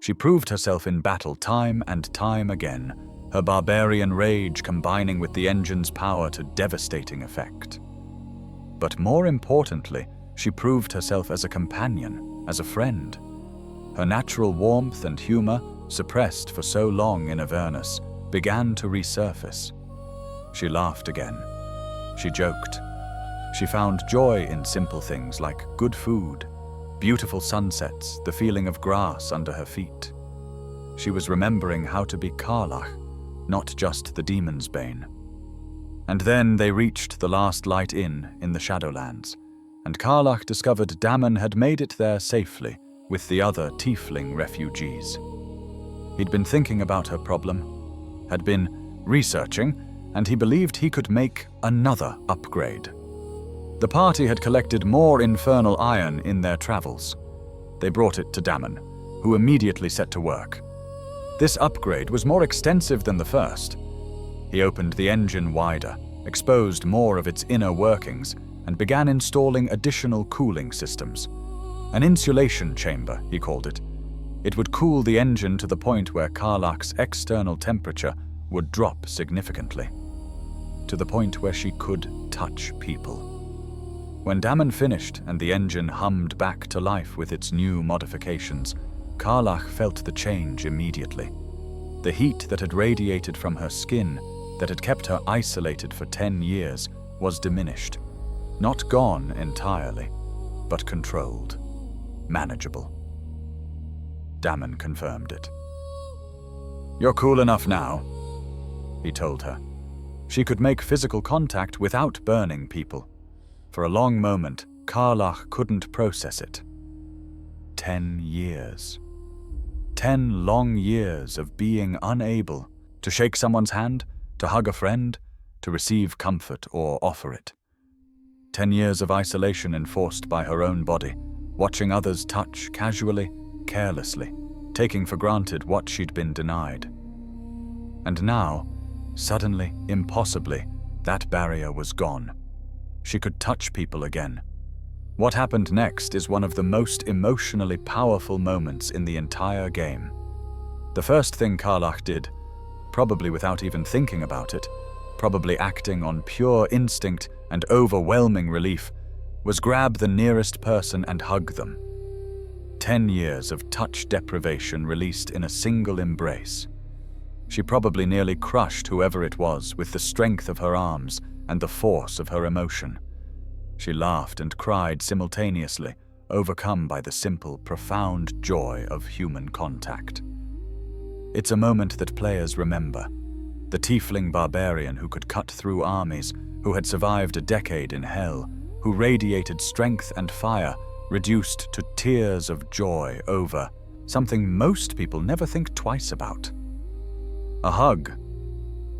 She proved herself in battle time and time again, her barbarian rage combining with the engine's power to devastating effect. But more importantly, she proved herself as a companion, as a friend. Her natural warmth and humor, suppressed for so long in Avernus, began to resurface. She laughed again. She joked. She found joy in simple things like good food, beautiful sunsets, the feeling of grass under her feet. She was remembering how to be Karlach, not just the demon's bane. And then they reached the last light inn in the Shadowlands, and Karlach discovered Damon had made it there safely with the other Tiefling refugees. He'd been thinking about her problem, had been researching, and he believed he could make another upgrade. The party had collected more infernal iron in their travels. They brought it to Damon, who immediately set to work. This upgrade was more extensive than the first. He opened the engine wider, exposed more of its inner workings, and began installing additional cooling systems. An insulation chamber, he called it. It would cool the engine to the point where Karlach's external temperature would drop significantly, to the point where she could touch people. When Damon finished and the engine hummed back to life with its new modifications, Karlach felt the change immediately. The heat that had radiated from her skin, that had kept her isolated for 10 years, was diminished. Not gone entirely, but controlled, manageable. Damon confirmed it. "You're cool enough now," he told her. She could make physical contact without burning people. For a long moment, Karlach couldn't process it. 10 years. 10 long years of being unable to shake someone's hand, to hug a friend, to receive comfort or offer it. 10 years of isolation enforced by her own body, watching others touch casually, carelessly, taking for granted what she'd been denied. And now, suddenly, impossibly, that barrier was gone. She could touch people again. What happened next is one of the most emotionally powerful moments in the entire game. The first thing Karlach did, probably without even thinking about it, probably acting on pure instinct and overwhelming relief, was grab the nearest person and hug them. 10 years of touch deprivation released in a single embrace. She probably nearly crushed whoever it was with the strength of her arms and the force of her emotion. She laughed and cried simultaneously, overcome by the simple, profound joy of human contact. It's a moment that players remember. The Tiefling Barbarian who could cut through armies, who had survived a decade in hell, who radiated strength and fire, reduced to tears of joy over something most people never think twice about. A hug.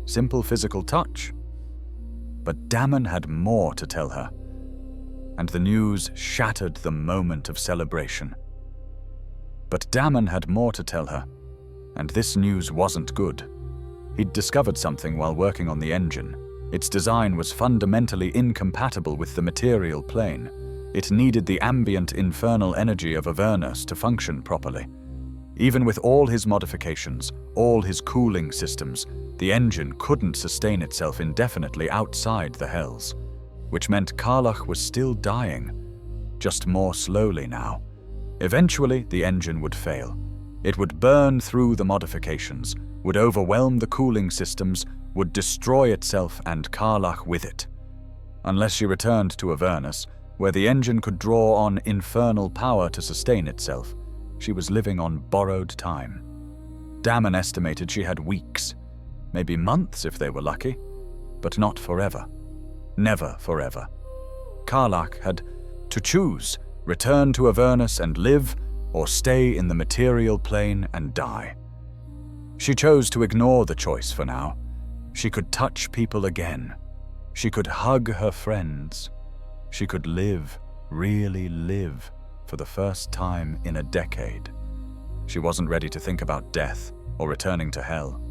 Simple physical touch. But Damon had more to tell her, and the news shattered the moment of celebration. But Damon had more to tell her, and this news wasn't good. He'd discovered something while working on the engine. Its design was fundamentally incompatible with the material plane. It needed the ambient infernal energy of Avernus to function properly. Even with all his modifications, all his cooling systems, the engine couldn't sustain itself indefinitely outside the hells, which meant Karlach was still dying, just more slowly now. Eventually, the engine would fail. It would burn through the modifications, would overwhelm the cooling systems, would destroy itself and Karlach with it. Unless she returned to Avernus, where the engine could draw on infernal power to sustain itself, she was living on borrowed time. Damon estimated she had weeks, maybe months if they were lucky, but not forever. Never forever. Karlach had To choose, return to Avernus and live, or stay in the material plane and die. She chose to ignore the choice for now. She could touch people again. She could hug her friends. She could live, really live, for the first time in a decade. She wasn't ready to think about death or returning to hell.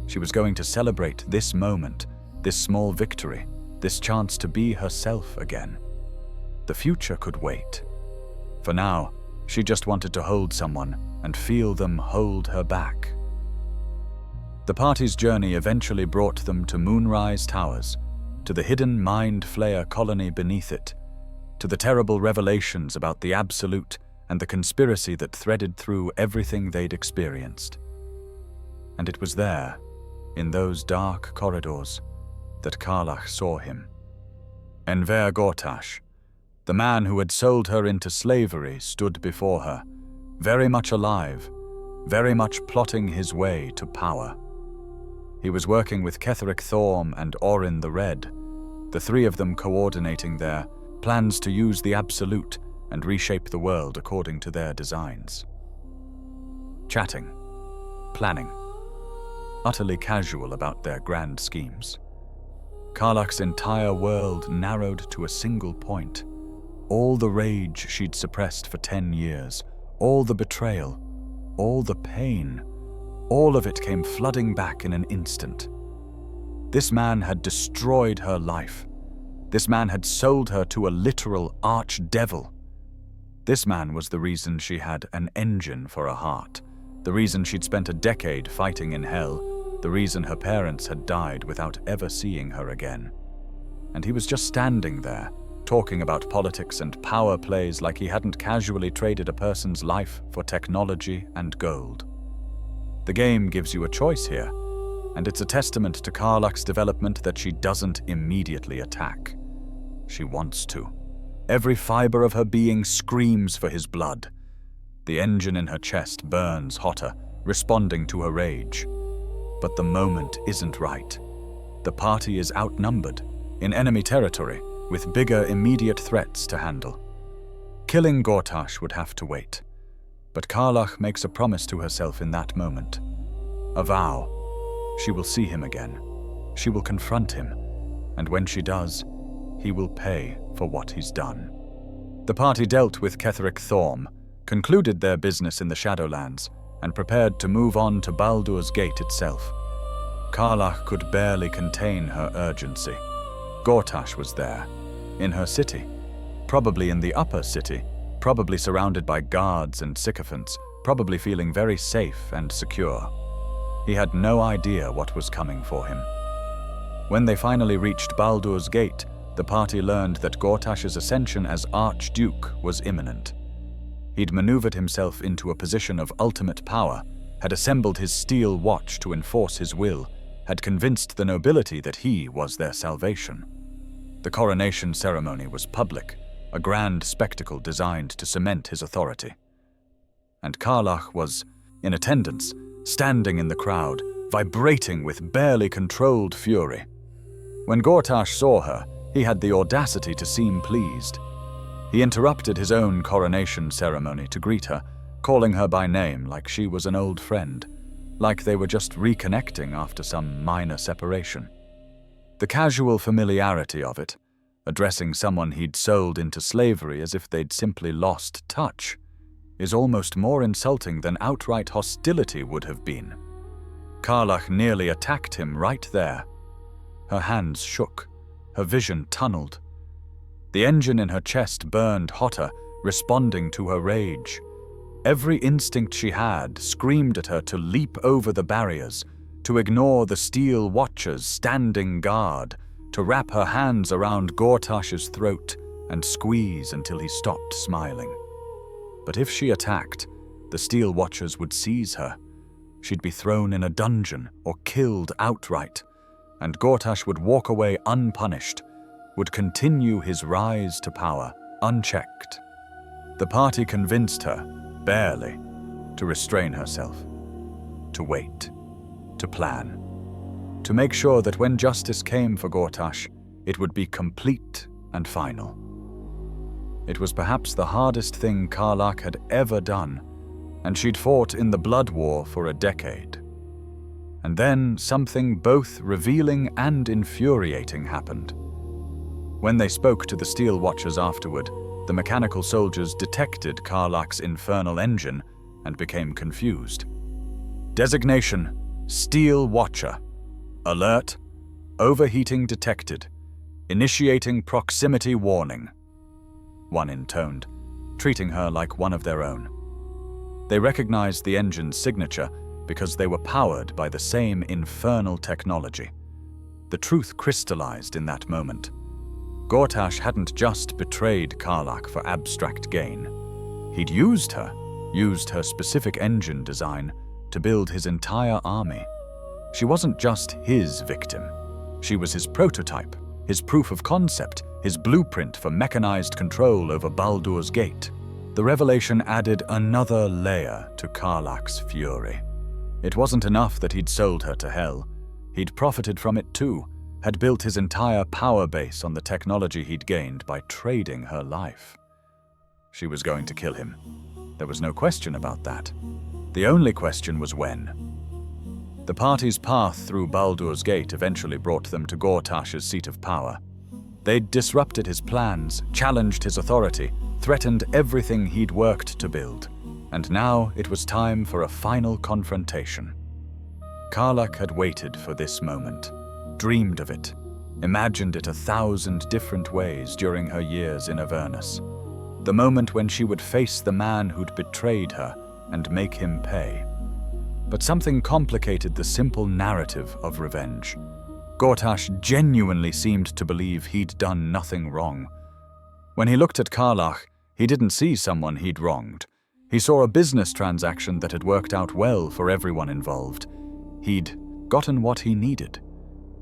She was going to celebrate this moment, this small victory, this chance to be herself again. The future could wait. For now, she just wanted to hold someone and feel them hold her back. The party's journey eventually brought them to Moonrise Towers, to the hidden Mind Flayer colony beneath it, to the terrible revelations about the Absolute and the conspiracy that threaded through everything they'd experienced. And it was there, in those dark corridors, that Karlach saw him. Enver Gortash, the man who had sold her into slavery, stood before her, very much alive, very much plotting his way to power. He was working with Ketheric Thorm and Orin the Red, the three of them coordinating their plans to use the Absolute and reshape the world according to their designs. Chatting, planning, utterly casual about their grand schemes. Karlach's entire world narrowed to a single point. All the rage she'd suppressed for 10 years, all the betrayal, all the pain, all of it came flooding back in an instant. This man had destroyed her life. This man had sold her to a literal archdevil. This man was the reason she had an engine for a heart, the reason she'd spent a decade fighting in hell, the reason her parents had died without ever seeing her again. And he was just standing there, talking about politics and power plays like he hadn't casually traded a person's life for technology and gold. The game gives you a choice here, and it's a testament to Karlach's development that she doesn't immediately attack. She wants to. Every fiber of her being screams for his blood. The engine in her chest burns hotter, responding to her rage. But the moment isn't right. The party is outnumbered, in enemy territory, with bigger immediate threats to handle. Killing Gortash would have to wait. But Karlach makes a promise to herself in that moment. A vow. She will see him again. She will confront him. And when she does, he will pay for what he's done. The party dealt with Ketheric Thorm, concluded their business in the Shadowlands, and prepared to move on to Baldur's Gate itself. Karlach could barely contain her urgency. Gortash was there, in her city, probably in the upper city, probably surrounded by guards and sycophants, probably feeling very safe and secure. He had no idea what was coming for him. When they finally reached Baldur's Gate, the party learned that Gortash's ascension as Archduke was imminent. He'd maneuvered himself into a position of ultimate power, had assembled his steel watch to enforce his will, had convinced the nobility that he was their salvation. The coronation ceremony was public, a grand spectacle designed to cement his authority. And Karlach was, in attendance, standing in the crowd, vibrating with barely controlled fury. When Gortash saw her, he had the audacity to seem pleased. He interrupted his own coronation ceremony to greet her, calling her by name like she was an old friend, like they were just reconnecting after some minor separation. The casual familiarity of it, addressing someone he'd sold into slavery as if they'd simply lost touch, is almost more insulting than outright hostility would have been. Karlach nearly attacked him right there. Her hands shook, her vision tunneled. The engine in her chest burned hotter, responding to her rage. Every instinct she had screamed at her to leap over the barriers, to ignore the steel watchers standing guard, to wrap her hands around Gortash's throat and squeeze until he stopped smiling. But if she attacked, the steel watchers would seize her. She'd be thrown in a dungeon or killed outright, and Gortash would walk away unpunished, would continue his rise to power, unchecked. The party convinced her, barely, to restrain herself, to wait, to plan, to make sure that when justice came for Gortash, it would be complete and final. It was perhaps the hardest thing Karlach had ever done, and she'd fought in the Blood War for a decade. And then something both revealing and infuriating happened. When they spoke to the Steel Watchers afterward, the mechanical soldiers detected Karlach's infernal engine and became confused. Designation: Steel Watcher. Alert: overheating detected. Initiating proximity warning. One intoned, treating her like one of their own. They recognized the engine's signature because they were powered by the same infernal technology. The truth crystallized in that moment. Gortash hadn't just betrayed Karlach for abstract gain. He'd used her specific engine design to build his entire army. She wasn't just his victim. She was his prototype, his proof of concept, his blueprint for mechanized control over Baldur's Gate. The revelation added another layer to Karlach's fury. It wasn't enough that he'd sold her to hell. He'd profited from it too, had built his entire power base on the technology he'd gained by trading her life. She was going to kill him. There was no question about that. The only question was when. The party's path through Baldur's Gate eventually brought them to Gortash's seat of power. They'd disrupted his plans, challenged his authority, threatened everything he'd worked to build. And now it was time for a final confrontation. Karlach had waited for this moment, dreamed of it, imagined it 1,000 different ways during her years in Avernus. The moment when she would face the man who'd betrayed her and make him pay. But something complicated the simple narrative of revenge. Gortash genuinely seemed to believe he'd done nothing wrong. When he looked at Karlach, he didn't see someone he'd wronged. He saw a business transaction that had worked out well for everyone involved. He'd gotten what he needed.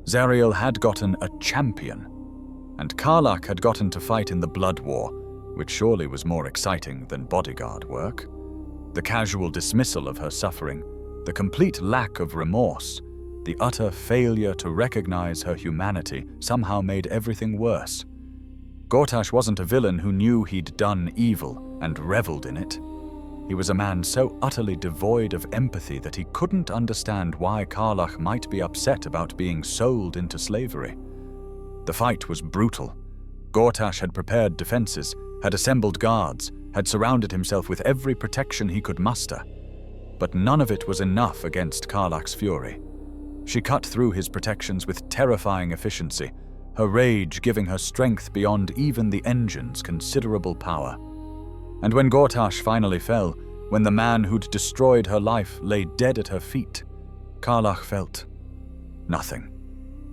Zariel had gotten a champion. And Karlach had gotten to fight in the Blood War, which surely was more exciting than bodyguard work. The casual dismissal of her suffering, the complete lack of remorse, the utter failure to recognize her humanity somehow made everything worse. Gortash wasn't a villain who knew he'd done evil and reveled in it. He was a man so utterly devoid of empathy that he couldn't understand why Karlach might be upset about being sold into slavery. The fight was brutal. Gortash had prepared defenses, had assembled guards, had surrounded himself with every protection he could muster. But none of it was enough against Karlach's fury. She cut through his protections with terrifying efficiency, her rage giving her strength beyond even the engine's considerable power. And when Gortash finally fell, when the man who'd destroyed her life lay dead at her feet, Karlach felt nothing.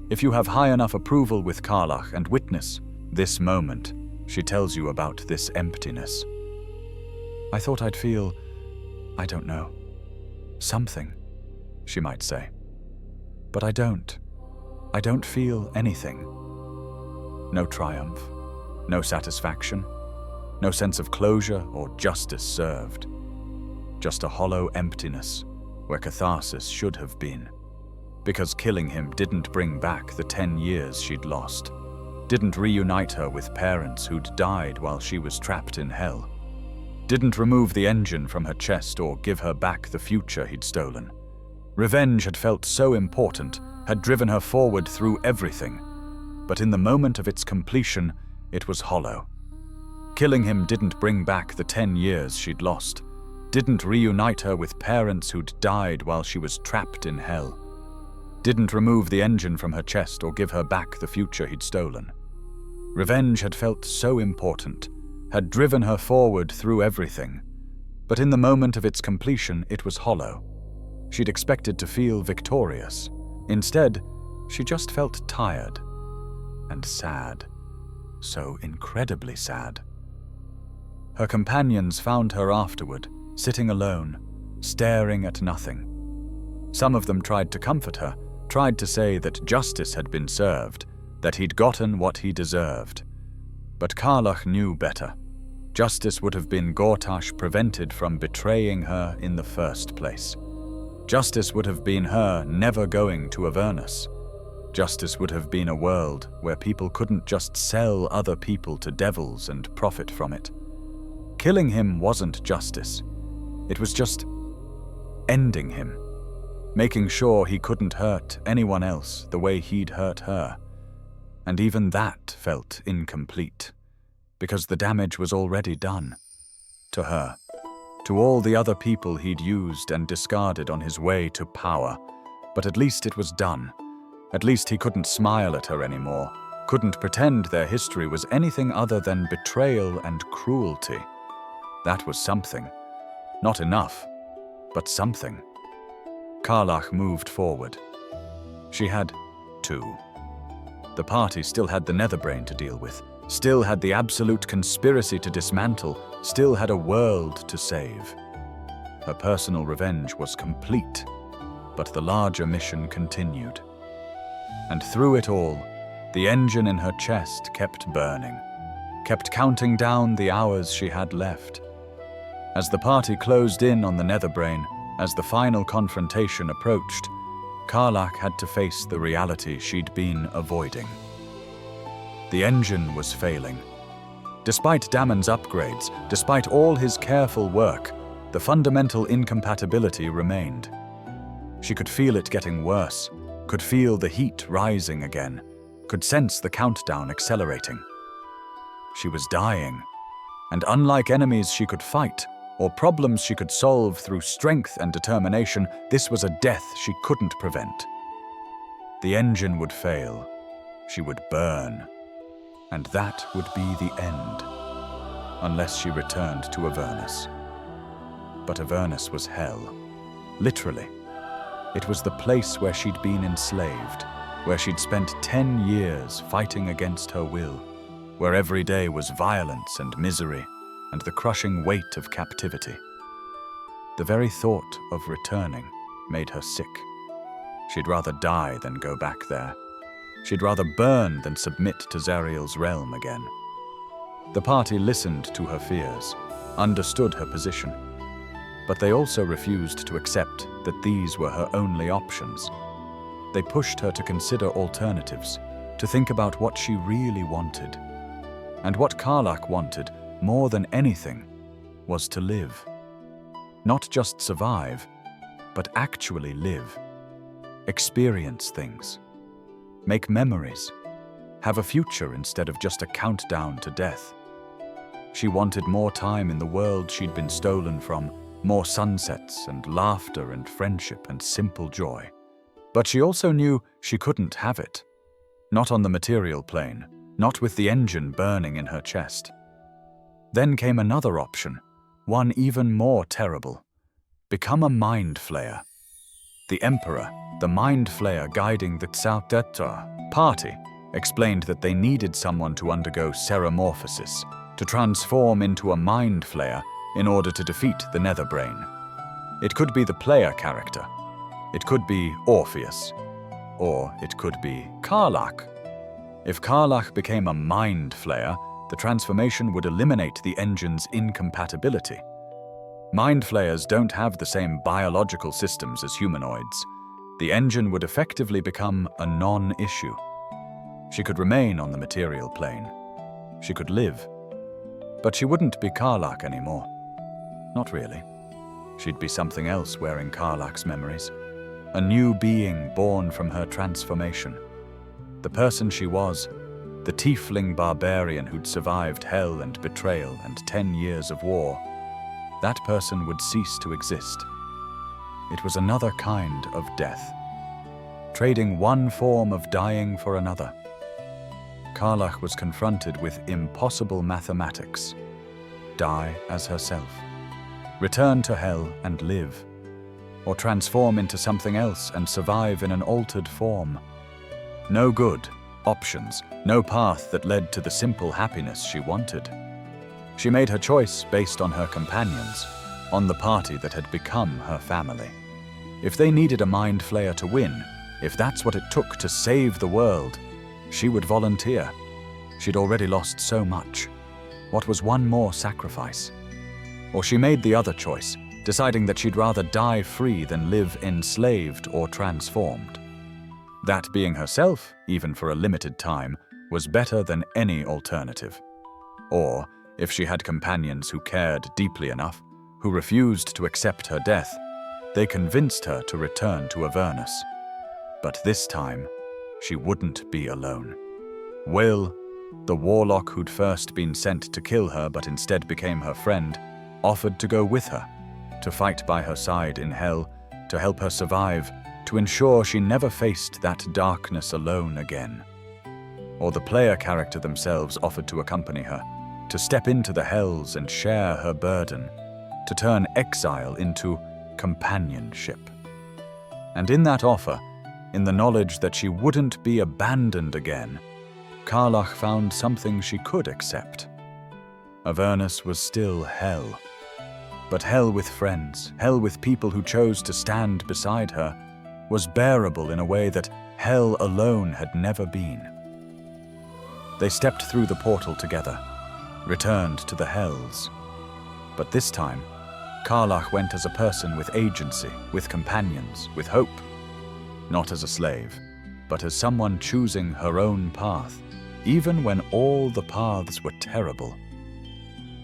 If you have high enough approval with Karlach and witness this moment, she tells you about this emptiness. I thought I'd feel, I don't know, something, she might say. But I don't. I don't feel anything. No triumph, no satisfaction, no sense of closure or justice served. Just a hollow emptiness where catharsis should have been. Because killing him didn't bring back the 10 years she'd lost, didn't reunite her with parents who'd died while she was trapped in hell, didn't remove the engine from her chest or give her back the future he'd stolen. Revenge had felt so important, had driven her forward through everything, but in the moment of its completion, it was hollow. Killing him didn't bring back the 10 years she'd lost, didn't reunite her with parents who'd died while she was trapped in hell, didn't remove the engine from her chest or give her back the future he'd stolen. Revenge had felt so important, had driven her forward through everything, but in the moment of its completion, it was hollow. She'd expected to feel victorious. Instead, she just felt tired and sad, so incredibly sad. Her companions found her afterward, sitting alone, staring at nothing. Some of them tried to comfort her, tried to say that justice had been served, that he'd gotten what he deserved. But Karlach knew better. Justice would have been Gortash prevented from betraying her in the first place. Justice would have been her never going to Avernus. Justice would have been a world where people couldn't just sell other people to devils and profit from it. Killing him wasn't justice. It was just ending him, making sure he couldn't hurt anyone else the way he'd hurt her. And even that felt incomplete, because the damage was already done. To her, to all the other people he'd used and discarded on his way to power. But at least it was done. At least he couldn't smile at her anymore, couldn't pretend their history was anything other than betrayal and cruelty. That was something. Not enough, but something. Karlach moved forward. She had two. The party still had the Netherbrain to deal with, still had the absolute conspiracy to dismantle, still had a world to save. Her personal revenge was complete, but the larger mission continued. And through it all, the engine in her chest kept burning, kept counting down the hours she had left. As the party closed in on the Netherbrain, as the final confrontation approached, Karlach had to face the reality she'd been avoiding. The engine was failing. Despite Damon's upgrades, despite all his careful work, the fundamental incompatibility remained. She could feel it getting worse, could feel the heat rising again, could sense the countdown accelerating. She was dying, and unlike enemies she could fight, or problems she could solve through strength and determination, this was a death she couldn't prevent. The engine would fail, she would burn, and that would be the end, unless she returned to Avernus. But Avernus was hell, literally. It was the place where she'd been enslaved, where she'd spent 10 years fighting against her will, where every day was violence and misery and the crushing weight of captivity. The very thought of returning made her sick. She'd rather die than go back there. She'd rather burn than submit to Zariel's realm again. The party listened to her fears, understood her position, but they also refused to accept that these were her only options. They pushed her to consider alternatives, to think about what she really wanted. And what Karlach wanted, more than anything, was to live. Not just survive, but actually live. Experience things. Make memories. Have a future instead of just a countdown to death. She wanted more time in the world she'd been stolen from, more sunsets and laughter and friendship and simple joy. But she also knew she couldn't have it. Not on the material plane, not with the engine burning in her chest. Then came another option, one even more terrible. Become a mind flayer. The Emperor, the mind flayer guiding the Tsauteta party, explained that they needed someone to undergo ceremorphosis, to transform into a mind flayer in order to defeat the Netherbrain. It could be the player character. It could be Orpheus. Or it could be Karlach. If Karlach became a mind flayer, the transformation would eliminate the engine's incompatibility. Mind flayers don't have the same biological systems as humanoids. The engine would effectively become a non-issue. She could remain on the material plane. She could live. But she wouldn't be Karlach anymore. Not really. She'd be something else wearing Karlach's memories. A new being born from her transformation. The person she was, the Tiefling Barbarian who'd survived hell and betrayal and 10 years of war, that person would cease to exist. It was another kind of death, trading one form of dying for another. Karlach was confronted with impossible mathematics. Die as herself. Return to hell and live. Or transform into something else and survive in an altered form. No good options, no path that led to the simple happiness she wanted. She made her choice based on her companions, on the party that had become her family. If they needed a mind flayer to win, if that's what it took to save the world, she would volunteer. She'd already lost so much. What was one more sacrifice? Or she made the other choice, deciding that she'd rather die free than live enslaved or transformed. That being herself, even for a limited time, was better than any alternative. Or, if she had companions who cared deeply enough, who refused to accept her death, they convinced her to return to Avernus. But this time, she wouldn't be alone. Will, the warlock who'd first been sent to kill her but instead became her friend, offered to go with her, to fight by her side in hell, to help her survive, to ensure she never faced that darkness alone again. Or the player character themselves offered to accompany her, to step into the hells and share her burden, to turn exile into companionship. And in that offer, in the knowledge that she wouldn't be abandoned again, Karlach found something she could accept. Avernus was still hell. But hell with friends, hell with people who chose to stand beside her, was bearable in a way that hell alone had never been. They stepped through the portal together, returned to the hells. But this time, Karlach went as a person with agency, with companions, with hope. Not as a slave, but as someone choosing her own path, even when all the paths were terrible.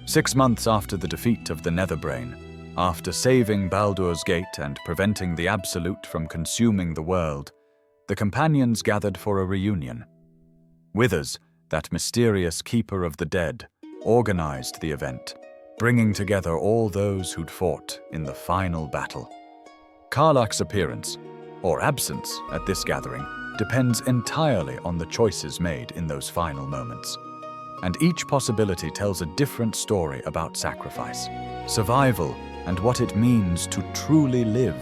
6 months after the defeat of the Netherbrain, after saving Baldur's Gate and preventing the Absolute from consuming the world, the companions gathered for a reunion. Withers, that mysterious keeper of the dead, organized the event, bringing together all those who'd fought in the final battle. Karlach's appearance, or absence, at this gathering depends entirely on the choices made in those final moments. And each possibility tells a different story about sacrifice, survival, and what it means to truly live.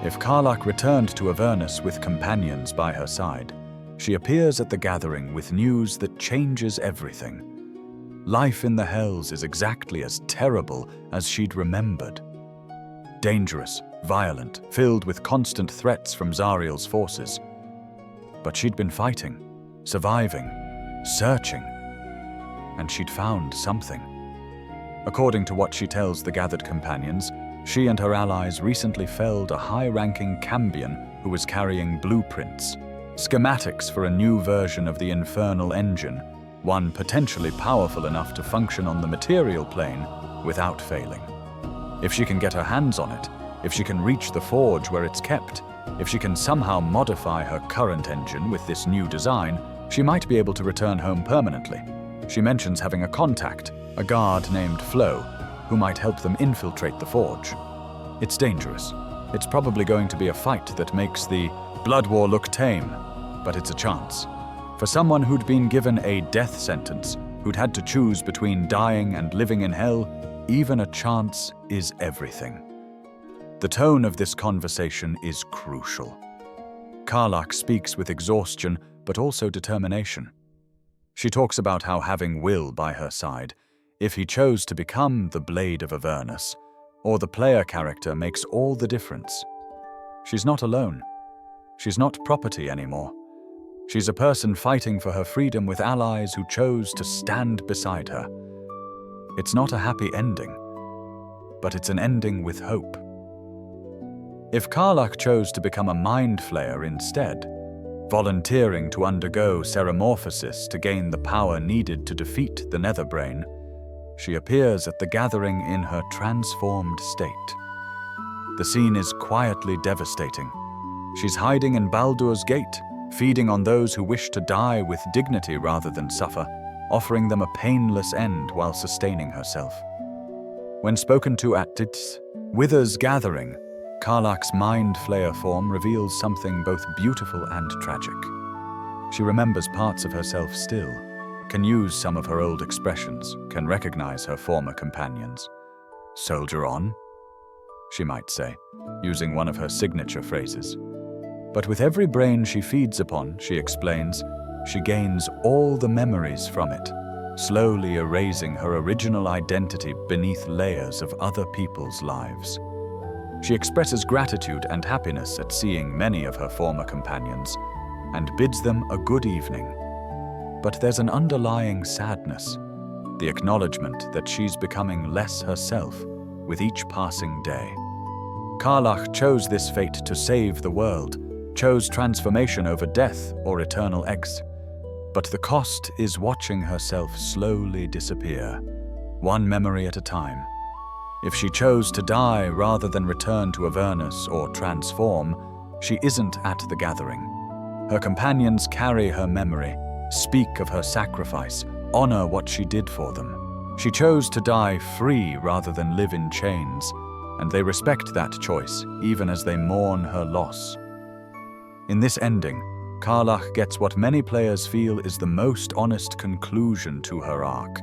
If Karlach returned to Avernus with companions by her side, she appears at the gathering with news that changes everything. Life in the hells is exactly as terrible as she'd remembered. Dangerous, violent, filled with constant threats from Zariel's forces. But she'd been fighting, surviving, searching, and she'd found something. According to what she tells the gathered companions, she and her allies recently felled a high-ranking Cambion who was carrying blueprints, schematics for a new version of the infernal engine, one potentially powerful enough to function on the material plane without failing. If she can get her hands on it, if she can reach the forge where it's kept, if she can somehow modify her current engine with this new design, she might be able to return home permanently. She mentions having a contact, a guard named Flo, who might help them infiltrate the forge. It's dangerous. It's probably going to be a fight that makes the blood war look tame, but it's a chance. For someone who'd been given a death sentence, who'd had to choose between dying and living in hell, even a chance is everything. The tone of this conversation is crucial. Karlach speaks with exhaustion, but also determination. She talks about how having Will by her side, if he chose to become the Blade of Avernus, or the player character, makes all the difference. She's not alone. She's not property anymore. She's a person fighting for her freedom with allies who chose to stand beside her. It's not a happy ending, but it's an ending with hope. If Karlach chose to become a mind flayer instead, volunteering to undergo ceremorphosis to gain the power needed to defeat the Netherbrain, she appears at the gathering in her transformed state. The scene is quietly devastating. She's hiding in Baldur's Gate, feeding on those who wish to die with dignity rather than suffer, offering them a painless end while sustaining herself. When spoken to at its Withers gathering, Karlach's mind flayer form reveals something both beautiful and tragic. She remembers parts of herself still, can use some of her old expressions, can recognize her former companions. "Soldier on," she might say, using one of her signature phrases. But with every brain she feeds upon, she explains, she gains all the memories from it, slowly erasing her original identity beneath layers of other people's lives. She expresses gratitude and happiness at seeing many of her former companions, and bids them a good evening. But there's an underlying sadness, the acknowledgement that she's becoming less herself with each passing day. Karlach chose this fate to save the world, chose transformation over death or eternal exile. But the cost is watching herself slowly disappear, one memory at a time. If she chose to die rather than return to Avernus or transform, she isn't at the gathering. Her companions carry her memory, speak of her sacrifice, honor what she did for them. She chose to die free rather than live in chains, and they respect that choice even as they mourn her loss. In this ending, Karlach gets what many players feel is the most honest conclusion to her arc,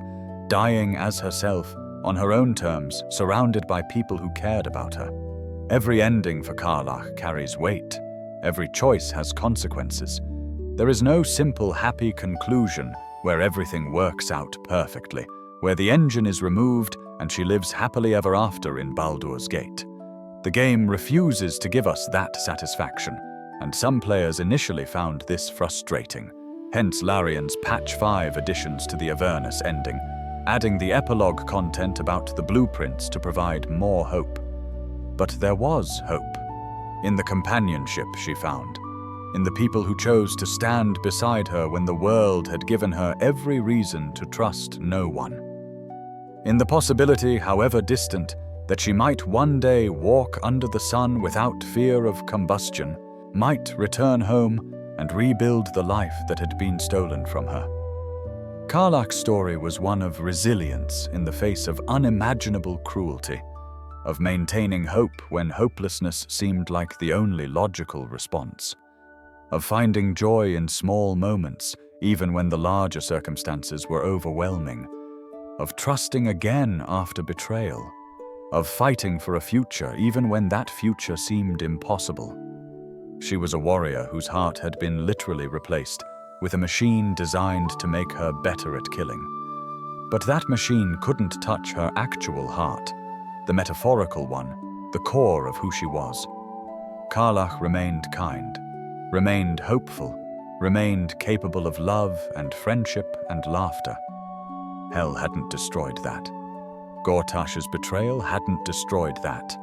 dying as herself, on her own terms, surrounded by people who cared about her. Every ending for Karlach carries weight. Every choice has consequences. There is no simple, happy conclusion where everything works out perfectly, where the engine is removed and she lives happily ever after in Baldur's Gate. The game refuses to give us that satisfaction, and some players initially found this frustrating. Hence Larian's Patch 5 additions to the Avernus ending, adding the epilogue content about the blueprints to provide more hope. But there was hope. In the companionship she found. In the people who chose to stand beside her when the world had given her every reason to trust no one. In the possibility, however distant, that she might one day walk under the sun without fear of combustion, might return home and rebuild the life that had been stolen from her. Karlach's story was one of resilience in the face of unimaginable cruelty, of maintaining hope when hopelessness seemed like the only logical response, of finding joy in small moments even when the larger circumstances were overwhelming, of trusting again after betrayal, of fighting for a future even when that future seemed impossible. She was a warrior whose heart had been literally replaced with a machine designed to make her better at killing. But that machine couldn't touch her actual heart, the metaphorical one, the core of who she was. Karlach remained kind, remained hopeful, remained capable of love and friendship and laughter. Hell hadn't destroyed that. Gortash's betrayal hadn't destroyed that.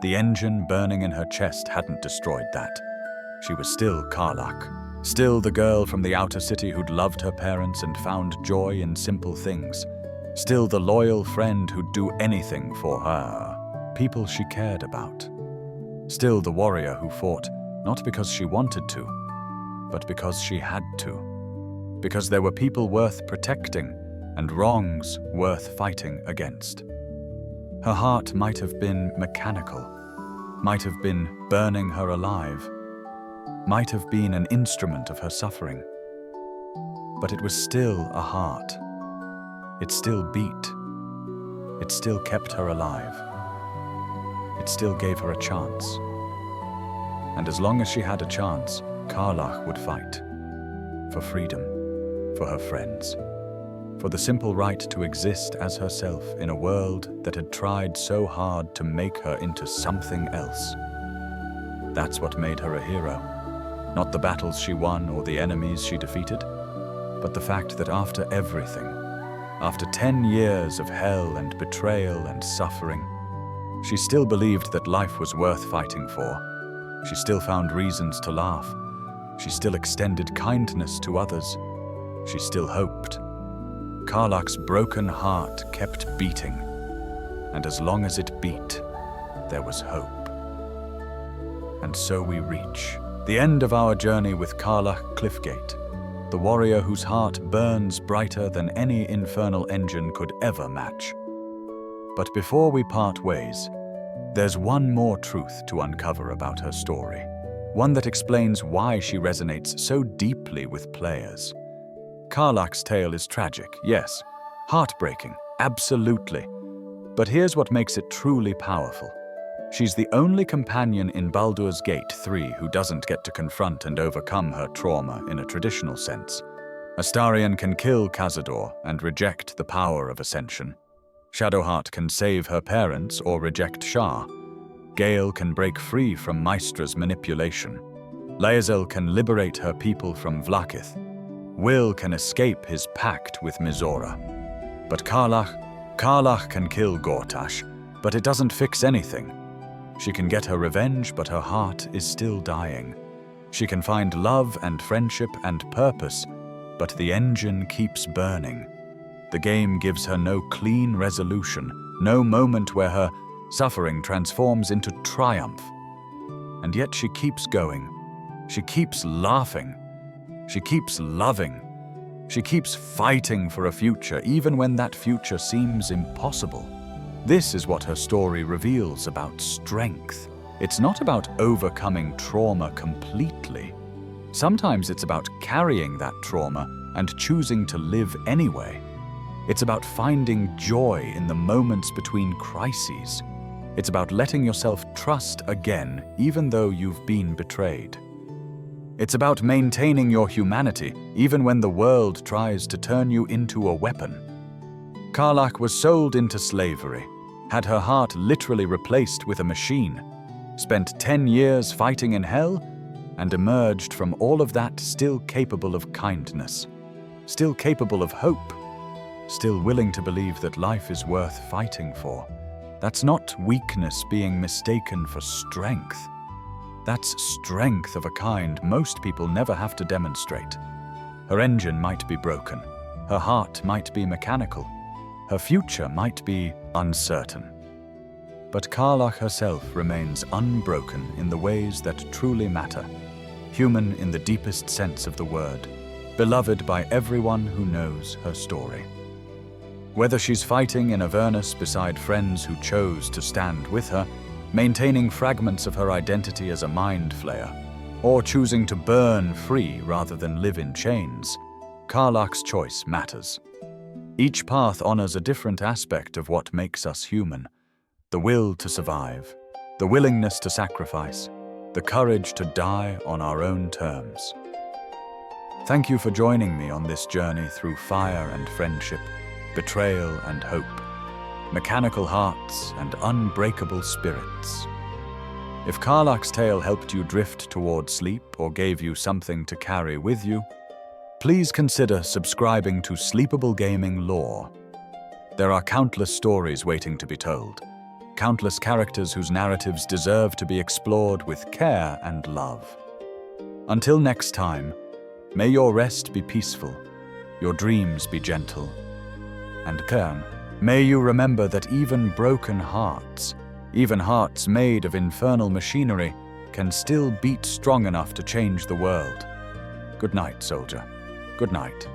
The engine burning in her chest hadn't destroyed that. She was still Karlach, still the girl from the outer city who'd loved her parents and found joy in simple things, still the loyal friend who'd do anything for her, people she cared about. Still the warrior who fought not because she wanted to, but because she had to. Because there were people worth protecting and wrongs worth fighting against. Her heart might have been mechanical, might have been burning her alive, might have been an instrument of her suffering. But it was still a heart. It still beat. It still kept her alive. It still gave her a chance. And as long as she had a chance, Karlach would fight. For freedom, for her friends, for the simple right to exist as herself in a world that had tried so hard to make her into something else. That's what made her a hero. Not the battles she won or the enemies she defeated, but the fact that after everything, after 10 years of hell and betrayal and suffering, she still believed that life was worth fighting for. She still found reasons to laugh. She still extended kindness to others. She still hoped. Karlach's broken heart kept beating, and as long as it beat, there was hope. And so we reach the end of our journey with Karlach Cliffgate, the warrior whose heart burns brighter than any infernal engine could ever match. But before we part ways, there's one more truth to uncover about her story, one that explains why she resonates so deeply with players. Karlach's tale is tragic, yes, heartbreaking, absolutely. But here's what makes it truly powerful. She's the only companion in Baldur's Gate 3 who doesn't get to confront and overcome her trauma in a traditional sense. Astarion can kill Cazador and reject the power of Ascension. Shadowheart can save her parents or reject Shah. Gale can break free from Maestra's manipulation. Laezel can liberate her people from Vlaakith. Will can escape his pact with Mizora. But Karlach can kill Gortash, but it doesn't fix anything. She can get her revenge, but her heart is still dying. She can find love and friendship and purpose, but the engine keeps burning. The game gives her no clean resolution, no moment where her suffering transforms into triumph. And yet she keeps going. She keeps laughing. She keeps loving. She keeps fighting for a future, even when that future seems impossible. This is what her story reveals about strength. It's not about overcoming trauma completely. Sometimes it's about carrying that trauma and choosing to live anyway. It's about finding joy in the moments between crises. It's about letting yourself trust again, even though you've been betrayed. It's about maintaining your humanity, even when the world tries to turn you into a weapon. Karlach was sold into slavery, had her heart literally replaced with a machine, spent 10 years fighting in hell, and emerged from all of that still capable of kindness, still capable of hope, still willing to believe that life is worth fighting for. That's not weakness being mistaken for strength. That's strength of a kind most people never have to demonstrate. Her engine might be broken, her heart might be mechanical, her future might be uncertain. But Karlach herself remains unbroken in the ways that truly matter, human in the deepest sense of the word, beloved by everyone who knows her story. Whether she's fighting in Avernus beside friends who chose to stand with her, maintaining fragments of her identity as a mind flayer, or choosing to burn free rather than live in chains, Karlach's choice matters. Each path honors a different aspect of what makes us human: the will to survive, the willingness to sacrifice, the courage to die on our own terms. Thank you for joining me on this journey through fire and friendship, betrayal and hope, mechanical hearts and unbreakable spirits. If Karlach's tale helped you drift toward sleep or gave you something to carry with you, please consider subscribing to Sleepable Gaming Lore. There are countless stories waiting to be told, countless characters whose narratives deserve to be explored with care and love. Until next time, may your rest be peaceful, your dreams be gentle, and Kern, may you remember that even broken hearts, even hearts made of infernal machinery, can still beat strong enough to change the world. Good night, soldier. Good night.